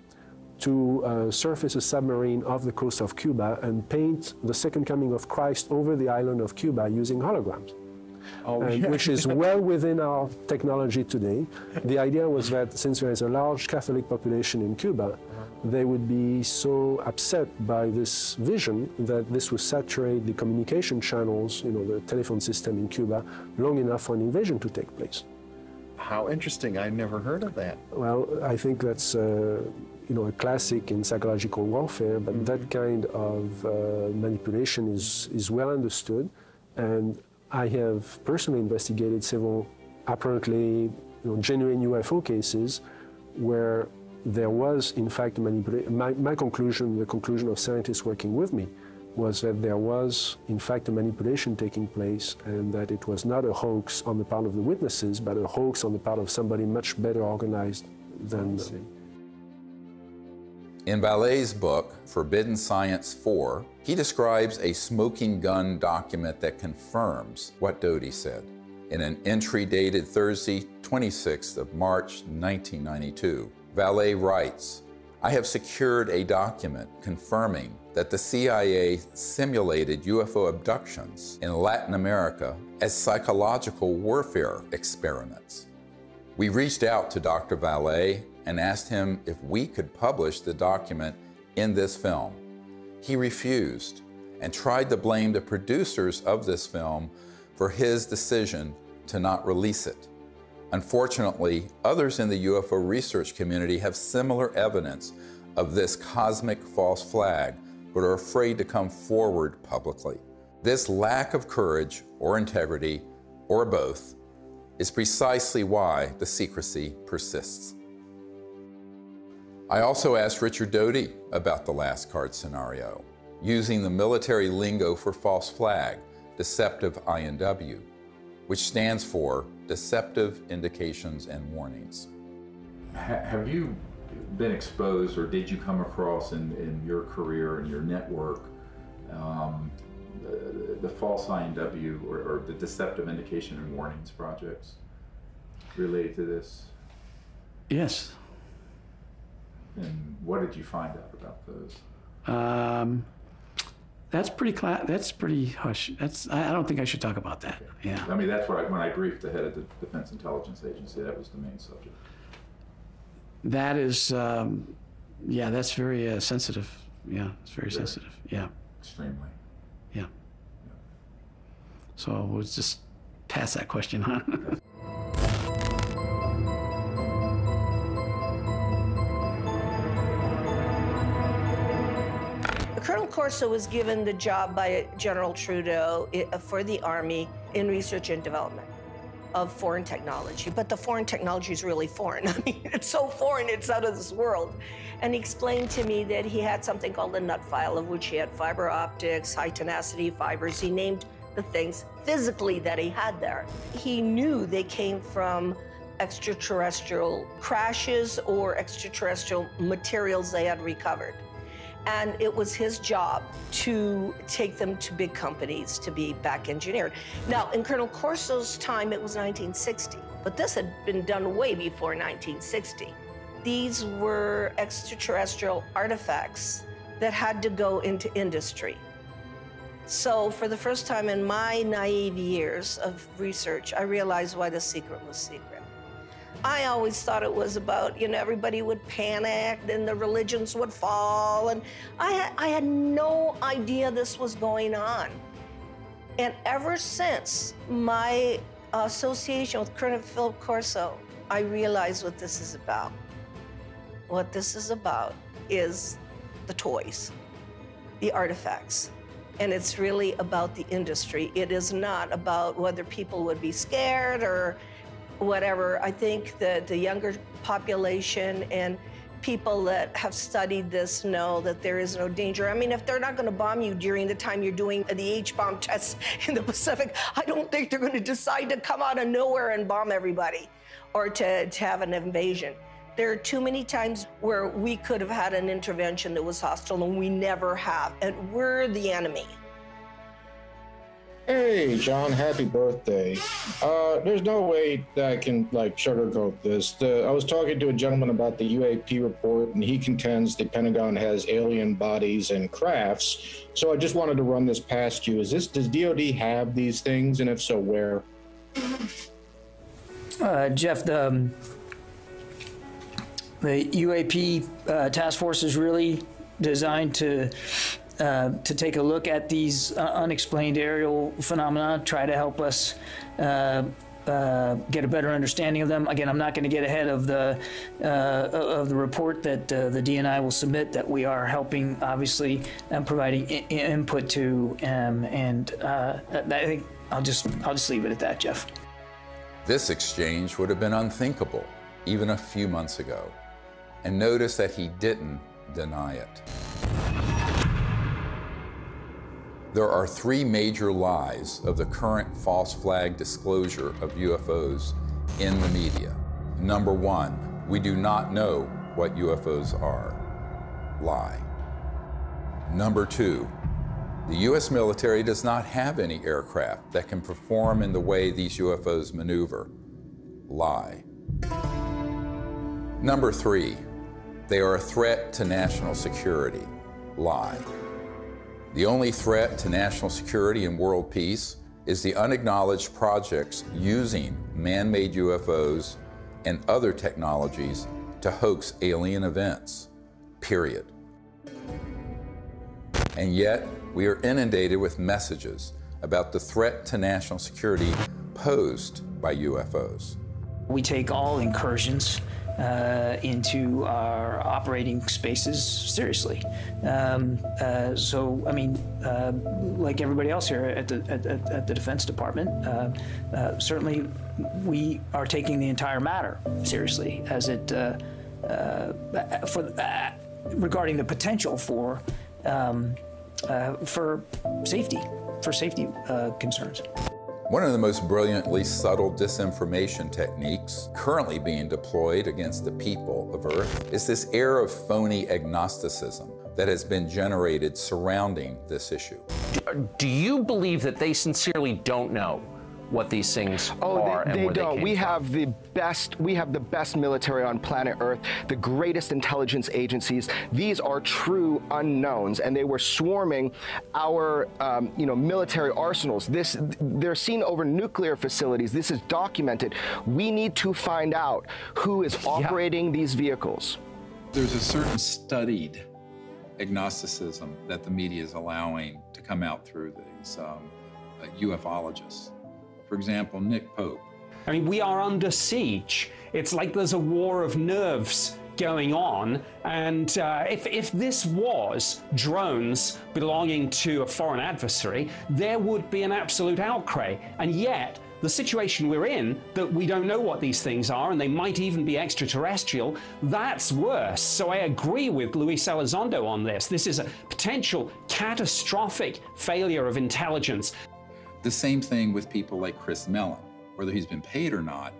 to surface a submarine off the coast of Cuba and paint the second coming of Christ over the island of Cuba using holograms. Which is well within our technology today. The idea was that since there is a large Catholic population in Cuba, they would be so upset by this vision that this would saturate the communication channels, the telephone system in Cuba, long enough for an invasion to take place. How interesting. I never heard of that. Well, I think that's a classic in psychological warfare, but that kind of manipulation is well understood. And I have personally investigated several apparently genuine UFO cases where there was, in fact, manipulation. My conclusion, the conclusion of scientists working with me, was that there was, in fact, a manipulation taking place and that it was not a hoax on the part of the witnesses, but a hoax on the part of somebody much better organized than them. In Vallee's book, Forbidden Science 4, he describes a smoking gun document that confirms what Doty said. In an entry dated Thursday, 26th of March, 1992, Vallee writes, I have secured a document confirming that the CIA simulated UFO abductions in Latin America as psychological warfare experiments. We reached out to Dr. Vallee and asked him if we could publish the document in this film. He refused and tried to blame the producers of this film for his decision to not release it. Unfortunately, others in the UFO research community have similar evidence of this cosmic false flag, but are afraid to come forward publicly. This lack of courage or integrity, or both, is precisely why the secrecy persists. I also asked Richard Doty about the last card scenario, using the military lingo for false flag, deceptive INW, which stands for Deceptive Indications and Warnings. Have you been exposed, or did you come across in your career and your network the false INW or the Deceptive Indication and Warnings projects related to this? Yes. And what did you find out about those? That's pretty hush. I don't think I should talk about that. Yeah. I mean, that's what when I briefed the head of the Defense Intelligence Agency, that was the main subject. That is, yeah, that's very sensitive. Yeah, it's very sensitive. Yeah. Extremely. Yeah. So we'll just pass that question on. Colonel Corso was given the job by General Trudeau for the Army in research and development. of foreign technology, but the foreign technology is really foreign. I mean, it's so foreign, it's out of this world. And he explained to me that he had something called a nut file, of which he had fiber optics, high tenacity fibers. He named the things physically that he had there. He knew they came from extraterrestrial crashes or extraterrestrial materials they had recovered. And it was his job to take them to big companies to be back engineered. Now, in Colonel Corso's time, it was 1960, but this had been done way before 1960. These were extraterrestrial artifacts that had to go into industry. So for the first time in my naive years of research, I realized why the secret was secret. I always thought it was about, you know, everybody would panic, then the religions would fall, and I had no idea this was going on. And ever since my association with Colonel Philip Corso, I realized what this is about. What this is about is the toys, the artifacts. And it's really about the industry. It is not about whether people would be scared or whatever. I think that the younger population and people that have studied this know that there is no danger. I mean, if they're not going to bomb you during the time you're doing the H-bomb tests in the Pacific, I don't think they're going to decide to come out of nowhere and bomb everybody or to have an invasion. There are too many times where we could have had an intervention that was hostile, and we never have, and we're the enemy. Hey, John, happy birthday. There's no way that I can, sugarcoat this. I was talking to a gentleman about the UAP report, and he contends the Pentagon has alien bodies and crafts. So I just wanted to run this past you. Does DOD have these things, and if so, where? Jeff, the UAP task force is really designed to take a look at these unexplained aerial phenomena, try to help us get a better understanding of them. Again, I'm not going to get ahead of the report that the DNI will submit, that we are helping, obviously, and providing input to, and I think I'll just leave it at that, Jeff. This exchange would have been unthinkable even a few months ago. And notice that he didn't deny it. There are three major lies of the current false flag disclosure of UFOs in the media. Number one, we do not know what UFOs are. Lie. Number two, the U.S. military does not have any aircraft that can perform in the way these UFOs maneuver. Lie. Number three, they are a threat to national security. Lie. The only threat to national security and world peace is the unacknowledged projects using man-made UFOs and other technologies to hoax alien events, period. And yet, we are inundated with messages about the threat to national security posed by UFOs. We take all incursions into our operating spaces seriously. So, I mean, like everybody else here at the Defense Department, certainly we are taking the entire matter seriously as it regarding the potential for safety concerns. One of the most brilliantly subtle disinformation techniques currently being deployed against the people of Earth is this air of phony agnosticism that has been generated surrounding this issue. Do you believe that they sincerely don't know what these things are and where they don't? We have the best military on planet Earth, the greatest intelligence agencies. These are true unknowns, and they were swarming our military arsenals. They're seen over nuclear facilities. This is documented. We need to find out who is operating these vehicles. There's a certain studied agnosticism that the media is allowing to come out through these ufologists. For example, Nick Pope. I mean, we are under siege. It's like there's a war of nerves going on. And if this was drones belonging to a foreign adversary, there would be an absolute outcry. And yet, the situation we're in, that we don't know what these things are and they might even be extraterrestrial, that's worse. So I agree with Luis Elizondo on this. This is a potential catastrophic failure of intelligence. The same thing with people like Chris Mellon, whether he's been paid or not,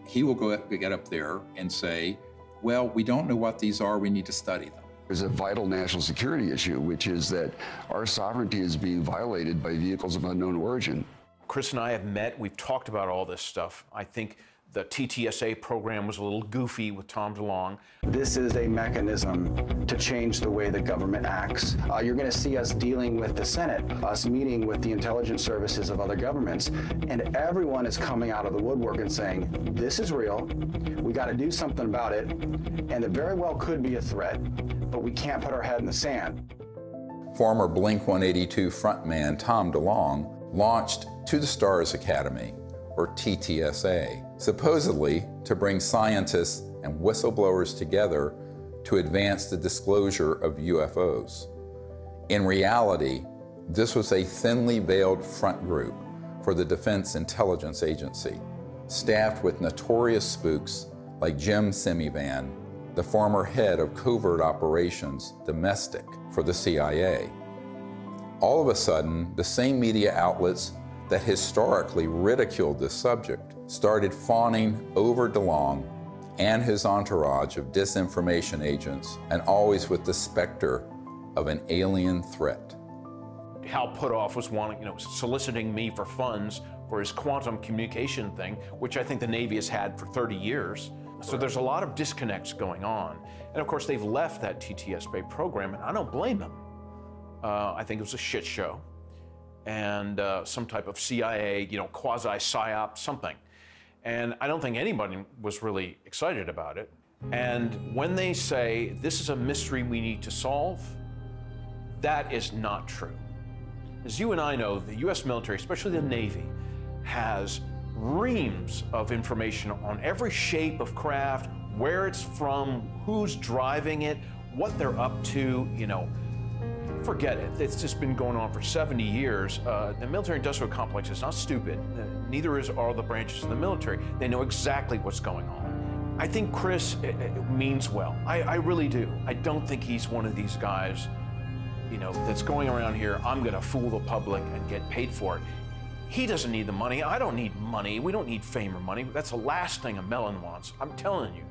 he will get up there and say, well, we don't know what these are, we need to study them. There's a vital national security issue, which is that our sovereignty is being violated by vehicles of unknown origin. Chris and I have met, we've talked about all this stuff. I think the TTSA program was a little goofy with Tom DeLonge. This is a mechanism to change the way the government acts. You're going to see us dealing with the Senate, us meeting with the intelligence services of other governments, and everyone is coming out of the woodwork and saying, this is real, we got to do something about it, and it very well could be a threat, but we can't put our head in the sand. Former Blink-182 frontman Tom DeLonge launched To the Stars Academy, or TTSA, supposedly to bring scientists and whistleblowers together to advance the disclosure of UFOs. In reality, this was a thinly veiled front group for the Defense Intelligence Agency, staffed with notorious spooks like Jim Semivan, the former head of covert operations domestic for the CIA. All of a sudden, the same media outlets that historically ridiculed this subject started fawning over DeLonge and his entourage of disinformation agents, and always with the specter of an alien threat. Hal Puthoff was soliciting me for funds for his quantum communication thing, which I think the Navy has had for 30 years. So there's a lot of disconnects going on. And of course, they've left that TTSA program, and I don't blame them. I think it was a shit show. And some type of CIA, quasi-psyop, something. And I don't think anybody was really excited about it. And when they say, this is a mystery we need to solve, that is not true. As you and I know, the US military, especially the Navy, has reams of information on every shape of craft, where it's from, who's driving it, what they're up to, Forget it. It's just been going on for 70 years. The military-industrial complex is not stupid. Neither are the branches of the military. They know exactly what's going on. I think Chris means well. I really do. I don't think he's one of these guys, that's going around here, I'm going to fool the public and get paid for it. He doesn't need the money. I don't need money. We don't need fame or money. That's the last thing a Mellon wants. I'm telling you.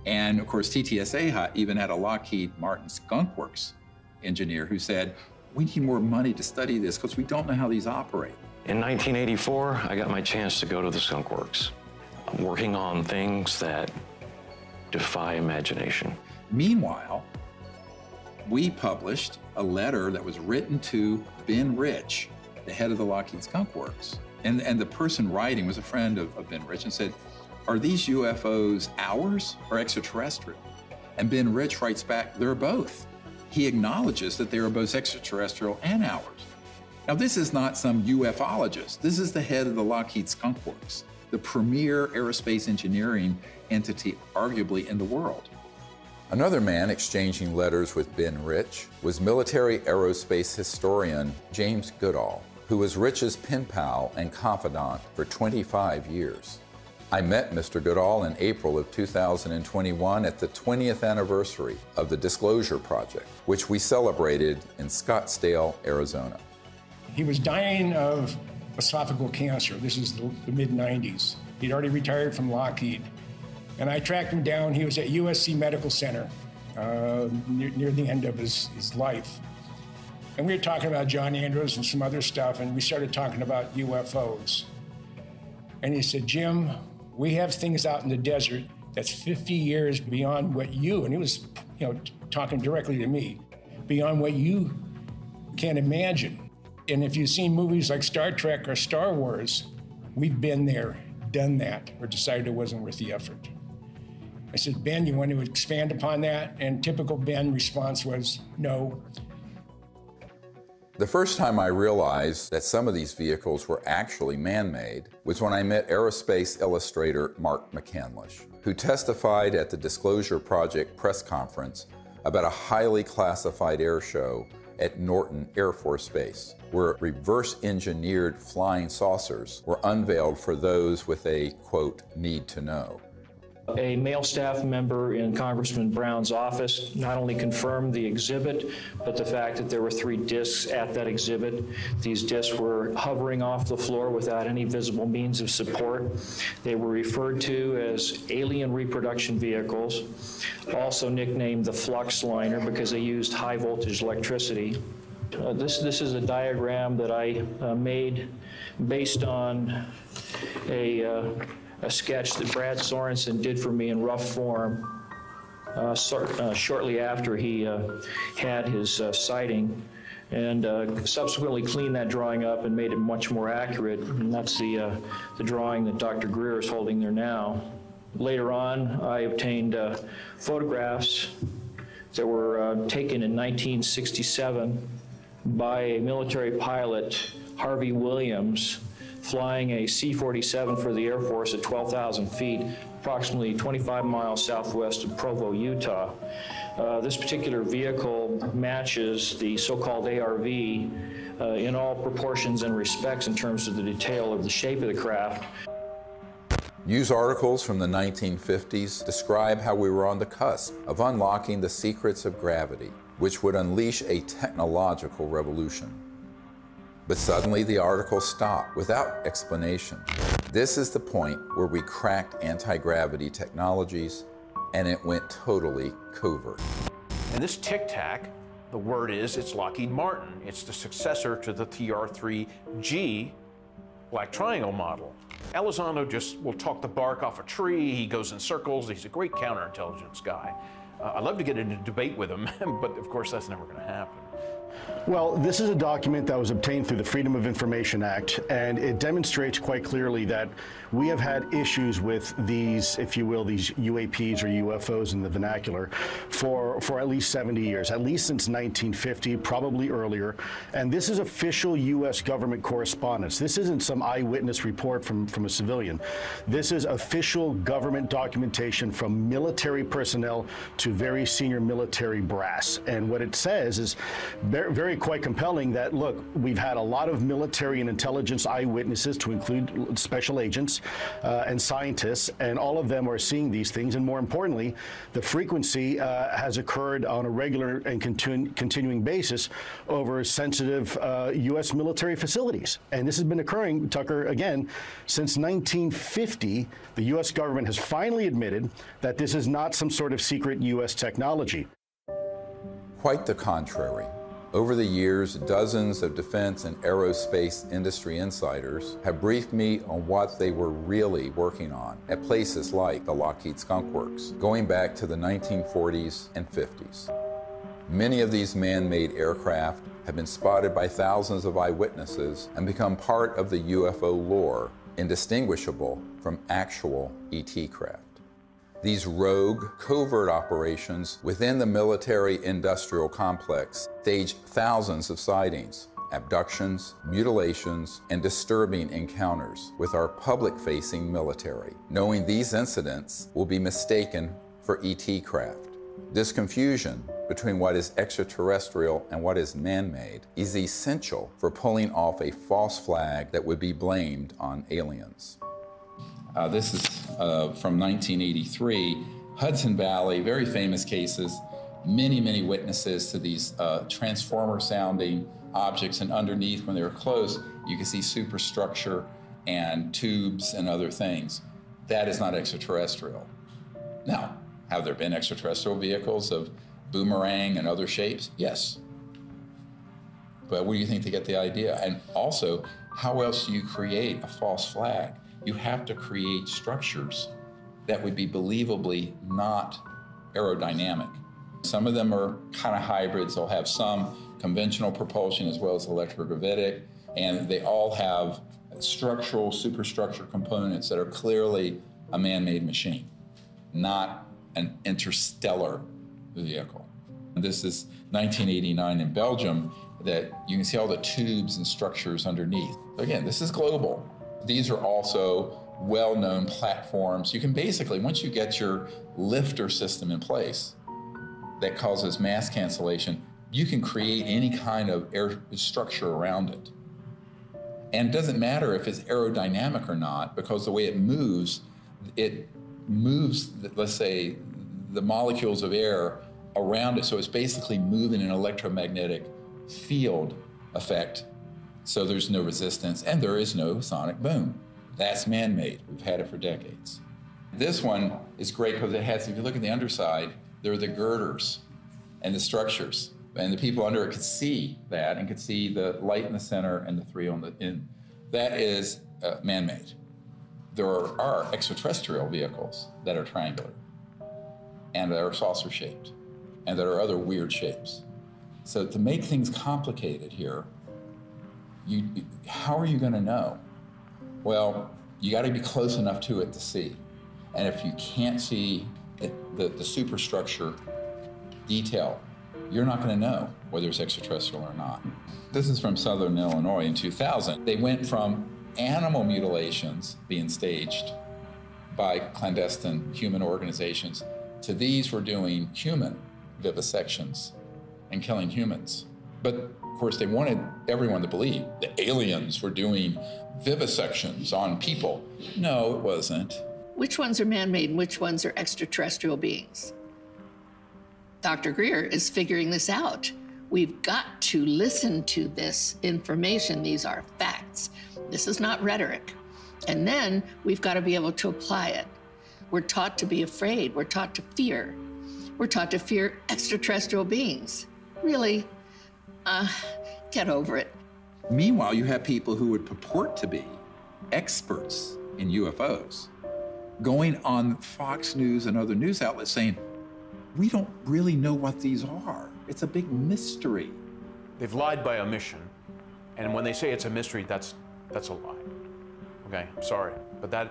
And of course, TTSA even had a Lockheed Martin Skunk Works engineer who said, we need more money to study this because we don't know how these operate. In 1984, I got my chance to go to the Skunk Works. I'm working on things that defy imagination. Meanwhile, we published a letter that was written to Ben Rich, the head of the Lockheed Skunk Works. And the person writing was a friend of Ben Rich and said, are these UFOs ours or extraterrestrial? And Ben Rich writes back, they're both. He acknowledges that they are both extraterrestrial and ours. Now, this is not some ufologist. This is the head of the Lockheed Skunk Works, the premier aerospace engineering entity arguably in the world. Another man exchanging letters with Ben Rich was military aerospace historian James Goodall, who was Rich's pen pal and confidant for 25 years. I met Mr. Goodall in April of 2021 at the 20th anniversary of the Disclosure Project, which we celebrated in Scottsdale, Arizona. He was dying of esophageal cancer. This is the mid-90s. He'd already retired from Lockheed. And I tracked him down. He was at USC Medical Center near the end of his life. And we were talking about John Andrews and some other stuff, and we started talking about UFOs. And he said, Jim, we have things out in the desert that's 50 years beyond what you, and he was talking directly to me, beyond what you can imagine. And if you've seen movies like Star Trek or Star Wars, we've been there, done that, or decided it wasn't worth the effort. I said, Ben, you want to expand upon that? And typical Ben response was, no. The first time I realized that some of these vehicles were actually man-made was when I met aerospace illustrator Mark McCandlish, who testified at the Disclosure Project press conference about a highly classified air show at Norton Air Force Base, where reverse-engineered flying saucers were unveiled for those with a, quote, need to know. A male staff member in Congressman Brown's office not only confirmed the exhibit, but the fact that there were 3 discs at that exhibit. These discs were hovering off the floor without any visible means of support. They were referred to as alien reproduction vehicles, also nicknamed the flux liner because they used high voltage electricity. This is a diagram that I made based on a sketch that Brad Sorensen did for me in rough form shortly after he had his sighting, and subsequently cleaned that drawing up and made it much more accurate. And that's the drawing that Dr. Greer is holding there now. Later on, I obtained photographs that were taken in 1967 by a military pilot, Harvey Williams, flying a C-47 for the Air Force at 12,000 feet, approximately 25 miles southwest of Provo, Utah. This particular vehicle matches the so-called ARV in all proportions and respects in terms of the detail of the shape of the craft. News articles from the 1950s describe how we were on the cusp of unlocking the secrets of gravity, which would unleash a technological revolution. But suddenly the article stopped without explanation. This is the point where we cracked anti-gravity technologies and it went totally covert. And this Tic Tac, the word is, it's Lockheed Martin. It's the successor to the TR-3G Black Triangle model. Elizondo just will talk the bark off a tree. He goes in circles. He's a great counterintelligence guy. I'd love to get into a debate with him, but of course that's never going to happen. Well, this is a document that was obtained through the Freedom of Information Act, and it demonstrates quite clearly that we have had issues with these, if you will, these UAPs or UFOs in the vernacular for at least 70 years, at least since 1950, probably earlier. And this is official U.S. government correspondence. This isn't some eyewitness report from a civilian. This is official government documentation from military personnel to very senior military brass. And what it says is very quite compelling that, look, we've had a lot of military and intelligence eyewitnesses, to include special agents and scientists, and all of them are seeing these things. And more importantly, the frequency has occurred on a regular and continuing basis over sensitive U.S. military facilities. And this has been occurring, Tucker, again, since 1950. The U.S. government has finally admitted that this is not some sort of secret U.S. technology. Quite the contrary. Over the years, dozens of defense and aerospace industry insiders have briefed me on what they were really working on at places like the Lockheed Skunk Works, going back to the 1940s and 50s. Many of these man-made aircraft have been spotted by thousands of eyewitnesses and become part of the UFO lore, indistinguishable from actual ET craft. These rogue, covert operations within the military-industrial complex stage thousands of sightings, abductions, mutilations, and disturbing encounters with our public-facing military, knowing these incidents will be mistaken for ET craft. This confusion between what is extraterrestrial and what is man-made is essential for pulling off a false flag that would be blamed on aliens. This is from 1983, Hudson Valley, very famous cases, many witnesses to these transformer-sounding objects, and underneath, when they were close, you can see superstructure and tubes and other things. That is not extraterrestrial. Now, have there been extraterrestrial vehicles of boomerang and other shapes? Yes. But where do you think they get the idea? And also, how else do you create a false flag? You have to create structures that would be believably not aerodynamic. Some of them are kind of hybrids. They'll have some conventional propulsion as well as electrogravitic, and they all have structural, superstructure components that are clearly a man-made machine, not an interstellar vehicle. This is 1989 in Belgium, that you can see all the tubes and structures underneath. Again, this is global. These are also well-known platforms. You can basically, once you get your lifter system in place that causes mass cancellation, you can create any kind of air structure around it. And it doesn't matter if it's aerodynamic or not, because the way it moves, let's say, the molecules of air around it. So it's basically moving an electromagnetic field effect. So there's no resistance and there is no sonic boom. That's man-made. We've had it for decades. This one is great because it has, if you look at the underside, there are the girders and the structures. And the people under it could see that and could see the light in the center and the three on the end. That is man-made. There are extraterrestrial vehicles that are triangular and that are saucer-shaped and that are other weird shapes. So to make things complicated here, how are you going to know? Well, you got to be close enough to it to see. And if you can't see the superstructure detail, you're not going to know whether it's extraterrestrial or not. This is from Southern Illinois in 2000. They went from animal mutilations being staged by clandestine human organizations to these were doing human vivisections and killing humans. But of course, they wanted everyone to believe the aliens were doing vivisections on people. No, it wasn't. Which ones are man-made and which ones are extraterrestrial beings? Dr. Greer is figuring this out. We've got to listen to this information. These are facts. This is not rhetoric. And then we've got to be able to apply it. We're taught to be afraid. We're taught to fear. We're taught to fear extraterrestrial beings. Really, get over it. Meanwhile, you have people who would purport to be experts in UFOs going on Fox News and other news outlets saying, we don't really know what these are. It's a big mystery. They've lied by omission, and when they say it's a mystery, that's a lie. Okay, I'm sorry, but that,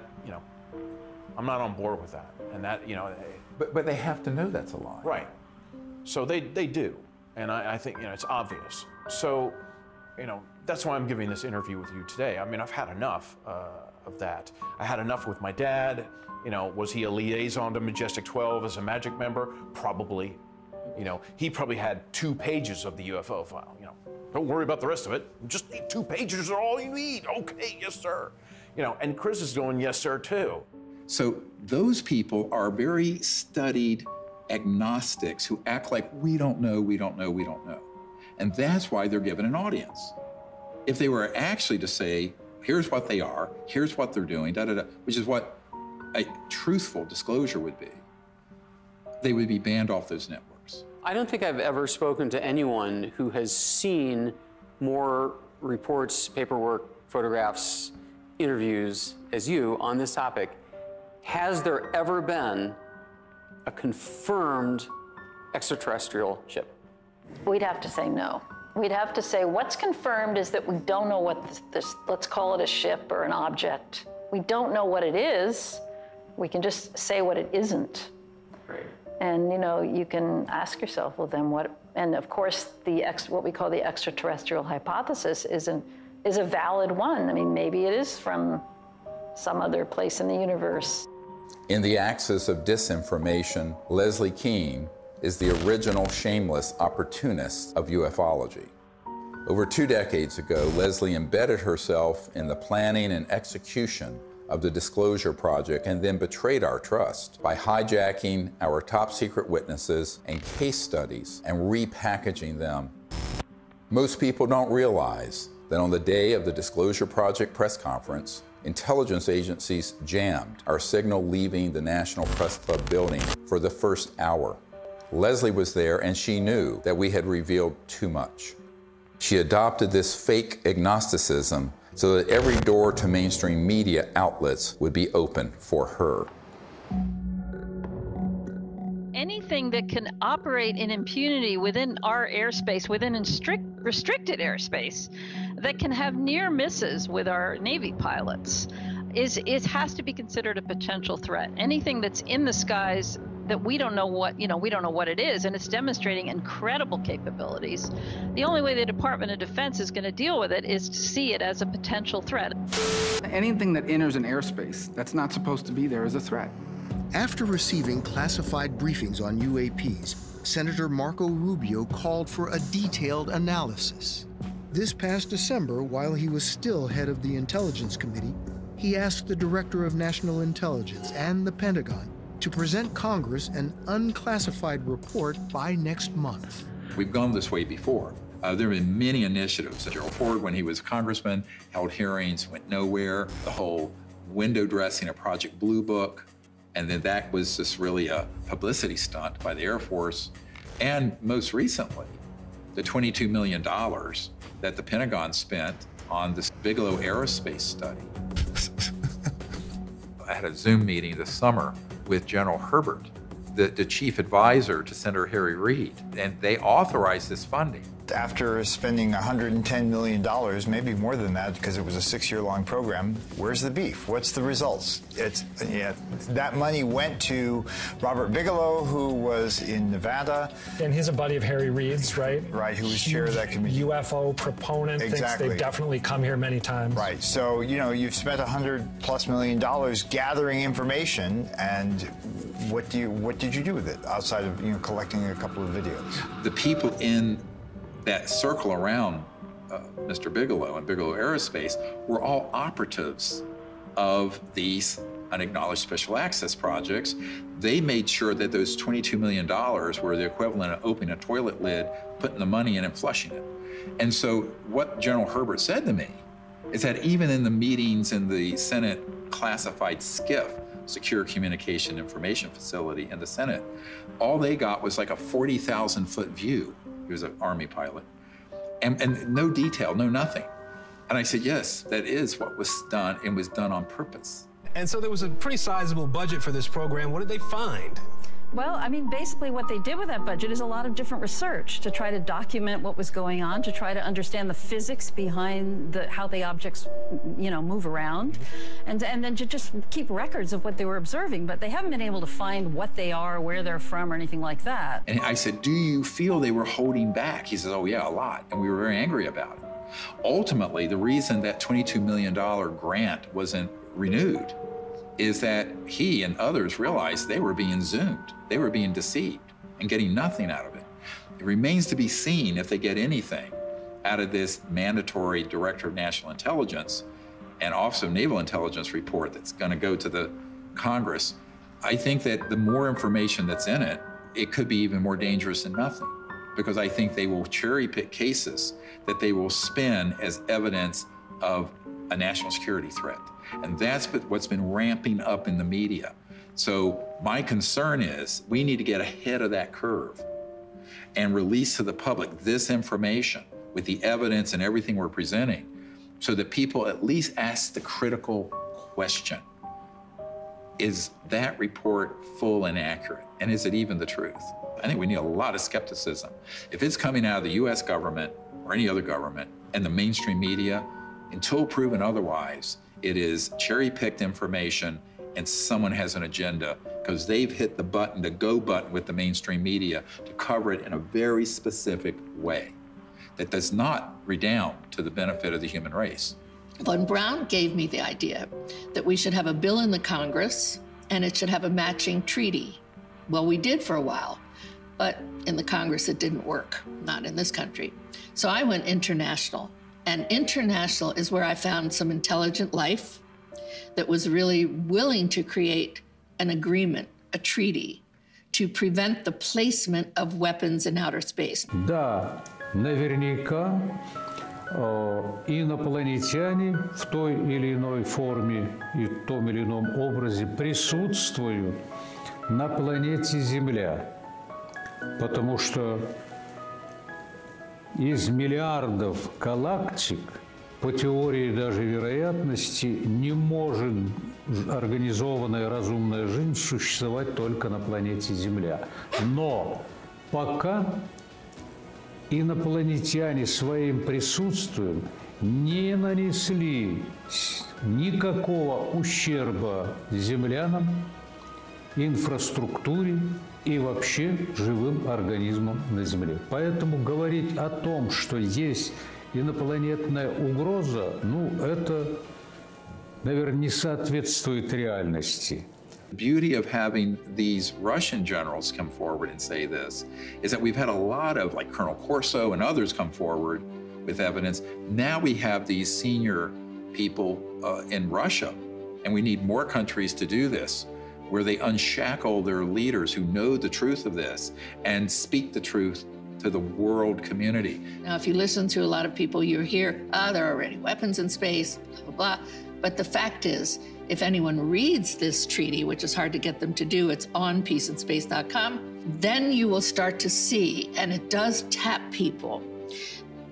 I'm not on board with that. And that, But they have to know that's a lie. Right. So they do, and I think, it's obvious. So, that's why I'm giving this interview with you today. I mean, I've had enough of that. I had enough with my dad. Was he a liaison to Majestic 12 as a magic member? Probably. He probably had 2 pages of the UFO file. Don't worry about the rest of it. Just need 2 pages are all you need. Okay, yes, sir. And Chris is going, yes, sir, too. So those people are very studied agnostics who act like we don't know, we don't know, we don't know. And that's why they're given an audience. If they were actually to say, here's what they are, here's what they're doing, which is what a truthful disclosure would be, they would be banned off those networks. I don't think I've ever spoken to anyone who has seen more reports, paperwork, photographs, interviews as you on this topic. Has there ever been a confirmed extraterrestrial ship? We'd have to say no. We'd have to say what's confirmed is that we don't know what this, let's call it a ship or an object. We don't know what it is. We can just say what it isn't. Right. And you can ask yourself, well then what, and of course what we call the extraterrestrial hypothesis is a valid one. I mean, maybe it is from some other place in the universe. In the axis of disinformation, Leslie Kean is the original shameless opportunist of ufology. Over 2 decades ago, Leslie embedded herself in the planning and execution of the Disclosure Project and then betrayed our trust by hijacking our top secret witnesses and case studies and repackaging them. Most people don't realize that on the day of the Disclosure Project press conference, intelligence agencies jammed our signal leaving the National Press Club building for the first hour. Leslie was there and she knew that we had revealed too much. She adopted this fake agnosticism so that every door to mainstream media outlets would be open for her. Anything that can operate in impunity within our airspace, within restricted airspace, that can have near misses with our Navy pilots, has to be considered a potential threat. Anything that's in the skies that we don't know what, we don't know what it is, and it's demonstrating incredible capabilities. The only way the Department of Defense is going to deal with it is to see it as a potential threat. Anything that enters an airspace that's not supposed to be there is a threat. After receiving classified briefings on UAPs, Senator Marco Rubio called for a detailed analysis. This past December, while he was still head of the Intelligence Committee, he asked the Director of National Intelligence and the Pentagon to present Congress an unclassified report by next month. We've gone this way before. There have been many initiatives. Gerald Ford, when he was congressman, held hearings, went nowhere. The whole window dressing of Project Blue Book, and then that was just really a publicity stunt by the Air Force. And most recently, the $22 million that the Pentagon spent on this Bigelow aerospace study. I had a Zoom meeting this summer with General Herbert, the chief advisor to Senator Harry Reid, and they authorized this funding. After spending $110 million, maybe more than that, because it was a 6-year-long program, where's the beef? What's the results? That money went to Robert Bigelow, who was in Nevada. And he's a buddy of Harry Reid's, right? Right, who was chair of that committee. UFO proponent, exactly. Thinks they've definitely come here many times. Right, so, you've spent $100+ million gathering information, and what did you do with it, outside of, collecting a couple of videos? The people in that circle around Mr. Bigelow and Bigelow Aerospace were all operatives of these unacknowledged special access projects. They made sure that those $22 million were the equivalent of opening a toilet lid, putting the money in and flushing it. And so what General Herbert said to me is that even in the meetings in the Senate classified SCIF, Secure Communication Information Facility in the Senate, all they got was like a 40,000-foot view. He was an Army pilot. And no detail, no nothing. And I said, yes, that is what was done, and was done on purpose. And so there was a pretty sizable budget for this program. What did they find? Well, I mean, basically what they did with that budget is a lot of different research to try to document what was going on, to try to understand the physics behind how the objects, move around, and then to just keep records of what they were observing. But they haven't been able to find what they are, where they're from, or anything like that. And I said, do you feel they were holding back? He says, oh yeah, a lot. And we were very angry about it. Ultimately, the reason that $22 million grant wasn't renewed is that he and others realized they were being zoomed. They were being deceived and getting nothing out of it. It remains to be seen if they get anything out of this mandatory Director of National Intelligence and Office of Naval Intelligence report that's going to go to the Congress. I think that the more information that's in it, it could be even more dangerous than nothing, because I think they will cherry pick cases that they will spin as evidence of a national security threat. And that's what's been ramping up in the media. So my concern is we need to get ahead of that curve and release to the public this information with the evidence and everything we're presenting, so that people at least ask the critical question. Is that report full and accurate? And is it even the truth? I think we need a lot of skepticism. If it's coming out of the US government or any other government and the mainstream media, until proven otherwise, it is cherry-picked information and someone has an agenda because they've hit the button, the go button with the mainstream media to cover it in a very specific way that does not redound to the benefit of the human race. Von Braun gave me the idea that we should have a bill in the Congress and it should have a matching treaty. Well, we did for a while, but in the Congress it didn't work, not in this country. So I went international. And international is where I found some intelligent life that was really willing to create an agreement, a treaty, to prevent the placement of weapons in outer space. Да, наверняка инопланетяне в той или иной форме и в том или ином образе присутствуют на планете Земля, потому что из миллиардов галактик, по теории даже вероятности, не может организованная разумная жизнь существовать только на планете Земля. Но пока инопланетяне своим присутствием не нанесли никакого ущерба землянам, инфраструктуре и вообще живым организмам на Земле. Поэтому говорить о том, что есть инопланетная угроза, это, наверное, не соответствует реальности. The beauty of having these Russian generals come forward and say this is that we've had a lot of, like Colonel Corso and others come forward with evidence. Now we have these senior people in Russia, and we need more countries to do this, where they unshackle their leaders who know the truth of this and speak the truth to the world community. Now, if you listen to a lot of people, you hear, there are already weapons in space, blah, blah, blah. But the fact is, if anyone reads this treaty, which is hard to get them to do, it's on peaceandspace.com, then you will start to see, and it does tap people,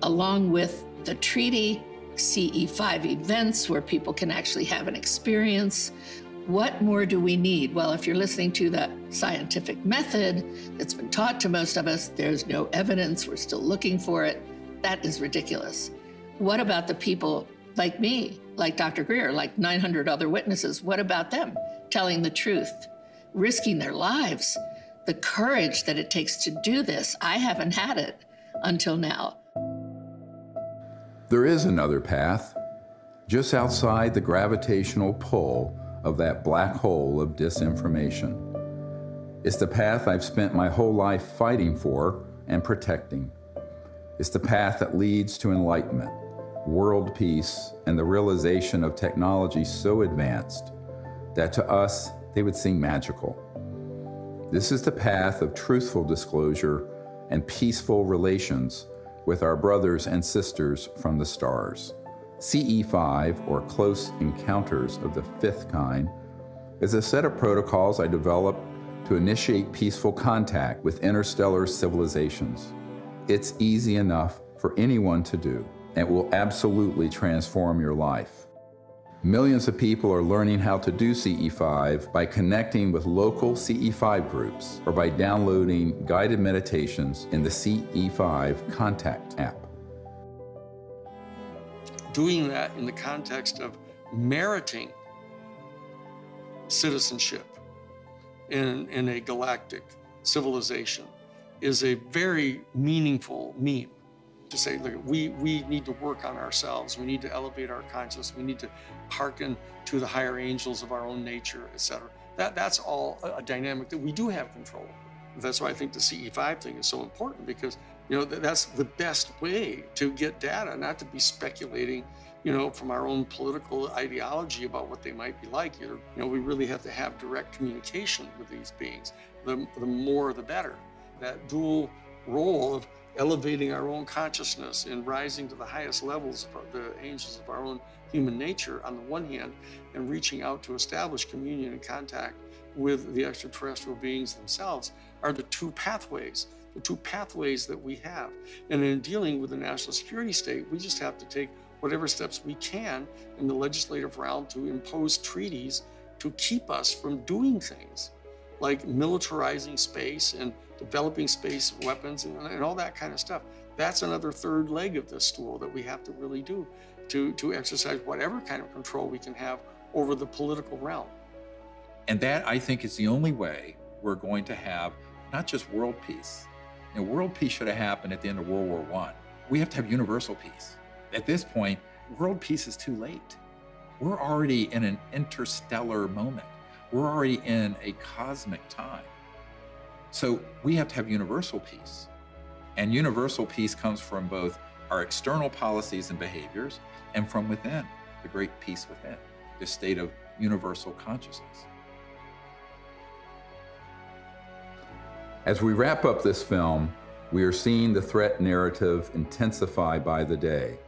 along with the treaty, CE5 events where people can actually have an experience. What more do we need? Well, if you're listening to the scientific method that's been taught to most of us, there's no evidence, we're still looking for it. That is ridiculous. What about the people like me, like Dr. Greer, like 900 other witnesses? What about them telling the truth, risking their lives? The courage that it takes to do this, I haven't had it until now. There is another path, just outside the gravitational pull of that black hole of disinformation. It's the path I've spent my whole life fighting for and protecting. It's the path that leads to enlightenment, world peace, and the realization of technology so advanced that to us, they would seem magical. This is the path of truthful disclosure and peaceful relations with our brothers and sisters from the stars. CE5, or Close Encounters of the Fifth Kind, is a set of protocols I developed to initiate peaceful contact with interstellar civilizations. It's easy enough for anyone to do, and it will absolutely transform your life. Millions of people are learning how to do CE5 by connecting with local CE5 groups or by downloading guided meditations in the CE5 Contact app. Doing that in the context of meriting citizenship in a galactic civilization is a very meaningful meme. To say, look, we need to work on ourselves. We need to elevate our consciousness. We need to hearken to the higher angels of our own nature, etc. That's all a dynamic that we do have control over. That's why I think the CE5 thing is so important, because that's the best way to get data, not to be speculating, from our own political ideology about what they might be like. We really have to have direct communication with these beings. The more, the better. That dual role of elevating our own consciousness and rising to the highest levels of the angels of our own human nature on the one hand, and reaching out to establish communion and contact with the extraterrestrial beings themselves are the two pathways that we have. And in dealing with the national security state, we just have to take whatever steps we can in the legislative realm to impose treaties to keep us from doing things like militarizing space and developing space weapons and all that kind of stuff. That's another third leg of this stool that we have to really do to exercise whatever kind of control we can have over the political realm. And that, I think, is the only way we're going to have not just world peace. World peace should have happened at the end of World War I. We have to have universal peace. At this point, world peace is too late. We're already in an interstellar moment. We're already in a cosmic time. So we have to have universal peace. And universal peace comes from both our external policies and behaviors and from within, the great peace within, this state of universal consciousness. As we wrap up this film, we are seeing the threat narrative intensify by the day.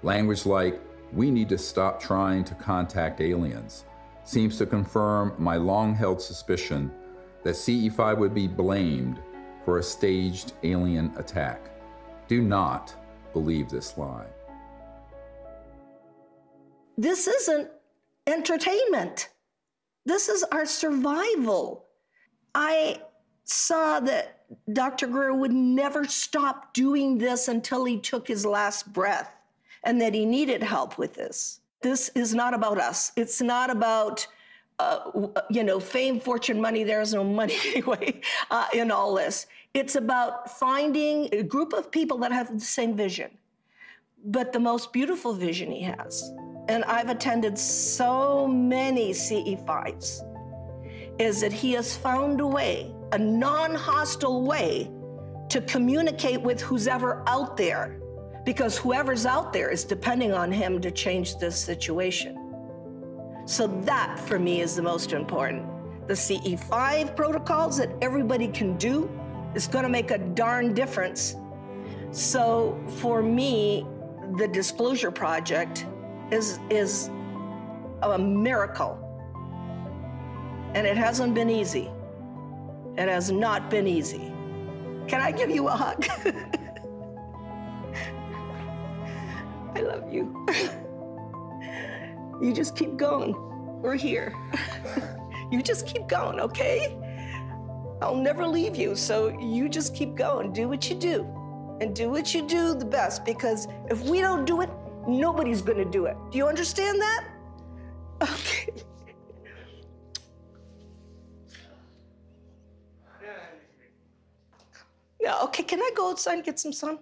Language like, "We need to stop trying to contact aliens," seems to confirm my long-held suspicion that CE5 would be blamed for a staged alien attack. Do not believe this lie. This isn't entertainment. This is our survival. I saw that Dr. Greer would never stop doing this until he took his last breath, and that he needed help with this. This is not about us. It's not about, fame, fortune, money. There's no money anyway in all this. It's about finding a group of people that have the same vision, but the most beautiful vision he has. And I've attended so many CE5s. is that he has found a way, a non-hostile way, to communicate with who's ever out there, because whoever's out there is depending on him to change this situation. So that, for me, is the most important. The CE5 protocols that everybody can do is going to make a darn difference. So for me, the Disclosure Project is a miracle. And it hasn't been easy. It has not been easy. Can I give you a hug? I love you. You just keep going. We're here. You just keep going, okay? I'll never leave you, so you just keep going. Do what you do. And do what you do the best, because if we don't do it, nobody's gonna do it. Do you understand that? Okay. Yeah, okay, can I go outside and get some sun?